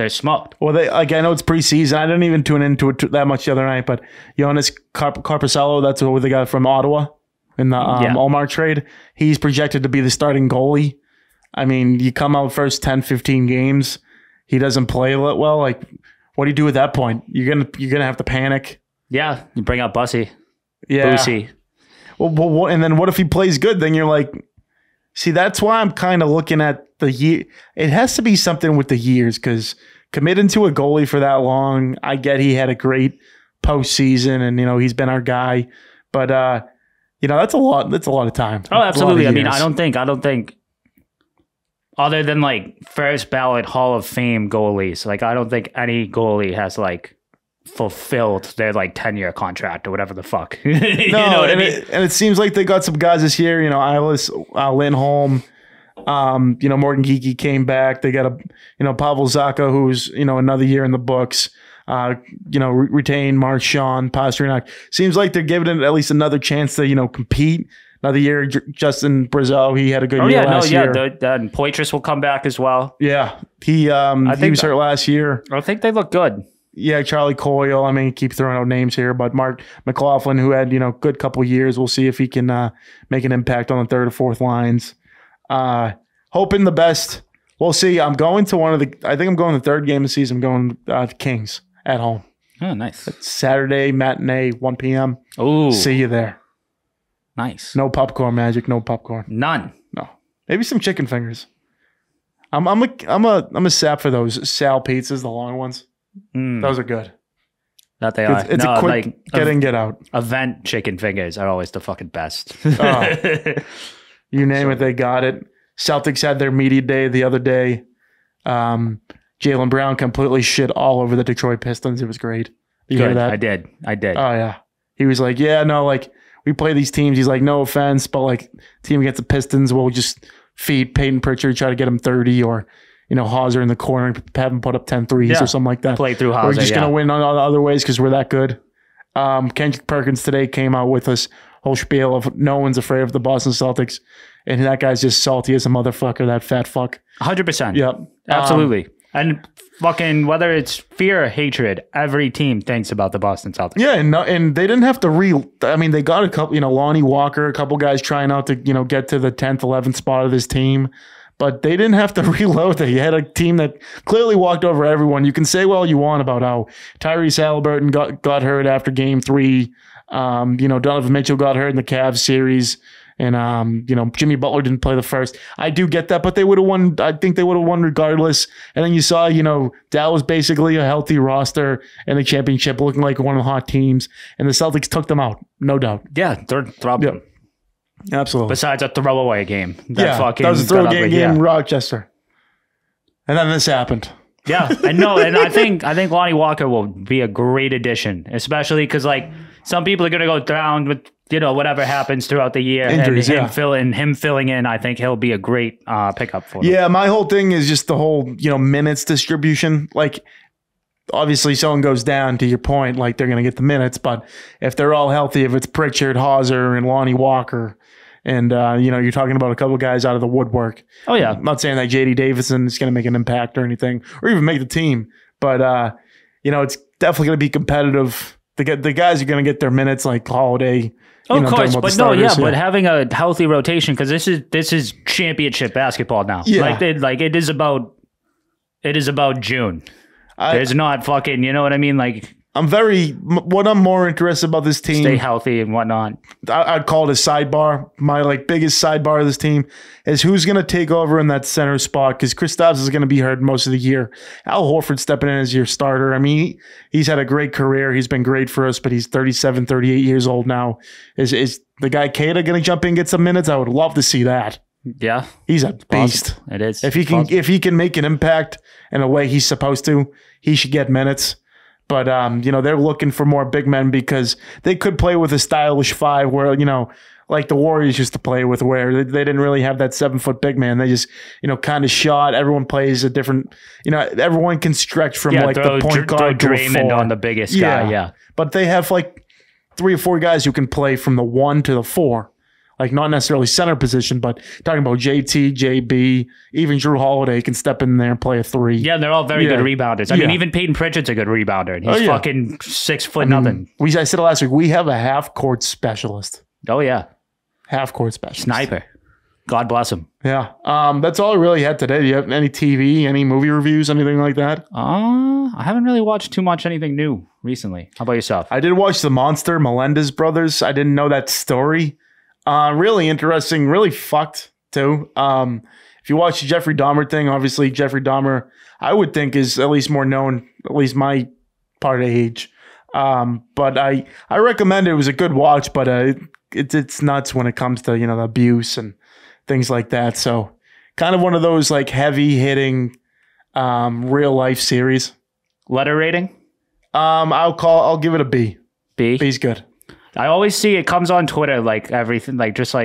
smoked. Well, I know it's preseason. I didn't even tune into it that much the other night, but Jonas Carpacello, that's who they got from Ottawa in the Omar trade. He's projected to be the starting goalie. I mean, you come out first 10, 15 games, he doesn't play well. What do you do at that point? You're gonna have to panic. Yeah, you bring out Bussy. Yeah. Bussy. Well, and then what if he plays good? Then you're like, see, that's why I'm kind of looking at the year. It has to be something with the years because committing to a goalie for that long, I get he had a great postseason and, he's been our guy. But, that's a lot. That's a lot of time. Oh, absolutely. I mean, I don't think other than first ballot Hall of Fame goalies, I don't think any goalie has fulfilled their 10-year contract or whatever the fuck. No, and it seems like they got some guys this year. Eilis, Lindholm, Morgan Geekie came back. They got Pavel Zacha, who's another year in the books. Retain Marchand, Pastrnak. Seems like they're giving it at least another chance to compete. Another year, Justin Brazeau, he had a good year last year. And Poitras will come back as well. Yeah, he was hurt last year. I think they look good. Yeah, Charlie Coyle. Keep throwing out names here, but Mark McLaughlin, who had good couple years, we'll see if he can make an impact on the third or fourth lines. Hoping the best. We'll see. I'm going to I think I'm going to the third game of the season. I'm going to Kings at home. Oh, nice. It's Saturday matinee, 1 p.m. Oh, see you there. Nice. No popcorn, Magic. No popcorn. None. No. Maybe some chicken fingers. I'm a sap for those Sal pizzas, the long ones. Those are good. That they are. It's a quick get in, get out. Event chicken fingers are always the fucking best. You name it, they got it. Celtics had their media day the other day. Jaylen Brown completely shit all over the Detroit Pistons. It was great. You hear that? I did. Oh, yeah. He was like, yeah, no, we play these teams. He's like, no offense, but team against the Pistons, we'll just feed Peyton Pritchard, try to get him 30 or, Hauser in the corner and have him put up 10 threes or something like that. Play through Hauser, We're just going to win on other ways because we're that good. Kendrick Perkins today came out with this whole spiel of no one's afraid of the Boston Celtics. And that guy's just salty as a motherfucker, that fat fuck. 100%. Yep. Absolutely. And fucking, whether it's fear or hatred, every team thinks about the Boston Celtics. Yeah, and they didn't have to they got a couple, Lonnie Walker, a couple guys trying out to, get to the 10th, 11th spot of this team. but they didn't have to reload. They had a team that clearly walked over everyone. You can say all you want about how Tyrese Halliburton got hurt after Game 3. Donovan Mitchell got hurt in the Cavs series. And, Jimmy Butler didn't play the first. I do get that, but they would have won. I think they would have won regardless. And then you saw, Dallas basically a healthy roster in the championship, looking like one of the hot teams. And the Celtics took them out, no doubt. Yeah, they're throbbing. Yeah, absolutely. Besides a throwaway game. That was a throwaway game in Rochester. And then this happened. Yeah, and I think Lonnie Walker will be a great addition, especially because some people are going to go down with whatever happens throughout the year. Injuries, and him filling in, I think he'll be a great pickup for them. Yeah, my whole thing is just the whole minutes distribution. Obviously, someone goes down. To your point, they're going to get the minutes, but if they're all healthy, if it's Pritchard, Hauser, and Lonnie Walker. And, you're talking about a couple of guys out of the woodwork. Oh, yeah. I'm not saying that J.D. Davison is going to make an impact or anything, or even make the team. But, it's definitely going to be competitive. The guys are going to get their minutes like Holiday. Of course, but having a healthy rotation, because this is championship basketball now. Yeah. It is about June. There's not fucking, you know what I mean? What I'm more interested about this team. Stay healthy and whatnot. I'd call it a sidebar. My biggest sidebar of this team is who's going to take over in that center spot, because Kristaps is going to be hurt most of the year. Al Horford stepping in as your starter. I mean, he's had a great career. He's been great for us, but he's 37, 38 years old now. Is the guy Keita going to jump in and get some minutes? I would love to see that. Yeah. He's a beast. It is. If he can make an impact in a way he's supposed to, he should get minutes. But, they're looking for more big men because they could play with a stylish 5 where, like the Warriors used to play with, where they didn't really have that 7-foot big man. They just, kind of shot. Everyone plays a different, everyone can stretch from the point guard to a 4. On the biggest guy, yeah. But they have 3 or 4 guys who can play from the 1 to the 4. Not necessarily center position, but talking about JT, JB, even Drew Holiday can step in there and play a 3. Yeah, they're all very good rebounders. I mean, even Peyton Pritchard's a good rebounder. He's fucking 6 foot nothing. I said it last week, we have a half-court specialist. Oh, yeah. Half-court specialist. Sniper. God bless him. Yeah. That's all I really had today. Do you have any TV, any movie reviews, anything like that? I haven't really watched too much anything new recently. How about yourself? I did watch The Monster, Melendez Brothers. I didn't know that story. Really interesting, really fucked too. If you watch the Jeffrey Dahmer thing, obviously Jeffrey Dahmer, I would think is at least more known, at least my part of age. But I recommend it. It was a good watch, but it's nuts when it comes to the abuse and things like that. So kind of one of those heavy hitting real life series. Letter rating? I'll give it a B. B? B's good. I always see it comes on Twitter, everything, just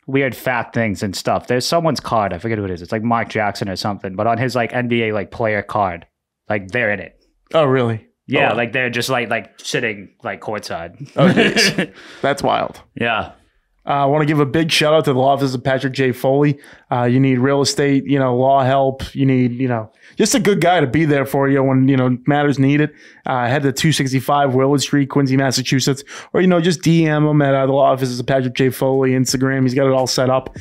weird fact things and stuff. There's someone's card. I forget who it is. It's Mark Jackson or something. But on his NBA player card, they're in it. Oh, really? Yeah, they're just sitting courtside. Oh, that's wild. Yeah. I want to give a big shout out to the law office of Patrick J. Foley. You need real estate, law help. You need, just a good guy to be there for you when, matters needed. Head to 265 Willard Street, Quincy, Massachusetts, or, just DM him at the law offices of Patrick J. Foley, Instagram. He's got it all set up.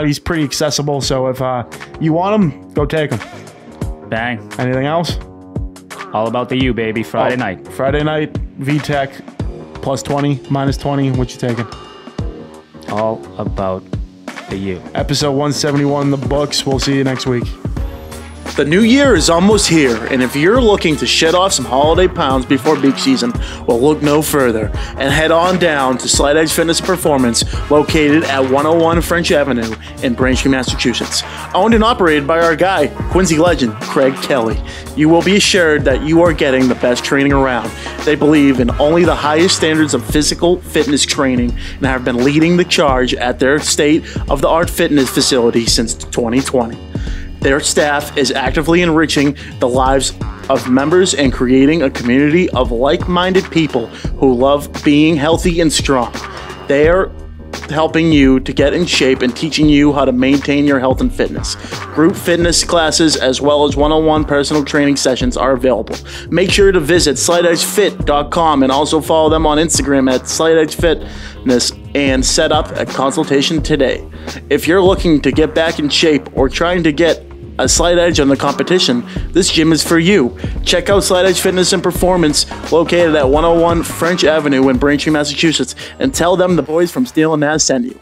He's pretty accessible. So if you want him, go take him. Bang. Anything else? All about the U, baby. Friday night. Friday night, VTech, +20, -20. What you taking? All about the U. Episode 171 in the books. We'll see you next week. The new year is almost here, and if you're looking to shed off some holiday pounds before beach season, well, look no further and head on down to Slight Edge Fitness Performance, located at 101 French Avenue in Braintree, Massachusetts. Owned and operated by our guy, Quincy legend, Craig Kelly. You will be assured that you are getting the best training around. They believe in only the highest standards of physical fitness training and have been leading the charge at their state-of-the-art fitness facility since 2020. Their staff is actively enriching the lives of members and creating a community of like-minded people who love being healthy and strong. They are helping you to get in shape and teaching you how to maintain your health and fitness. Group fitness classes as well as one-on-one personal training sessions are available. Make sure to visit slightedgefit.com and also follow them on Instagram at slightedgefitness. and set up a consultation today. If you're looking to get back in shape or trying to get a slight edge on the competition, this gym is for you. Check out Slight Edge Fitness and Performance, located at 101 French Avenue in Braintree, Massachusetts, and tell them the boys from Steele Nazz sent you.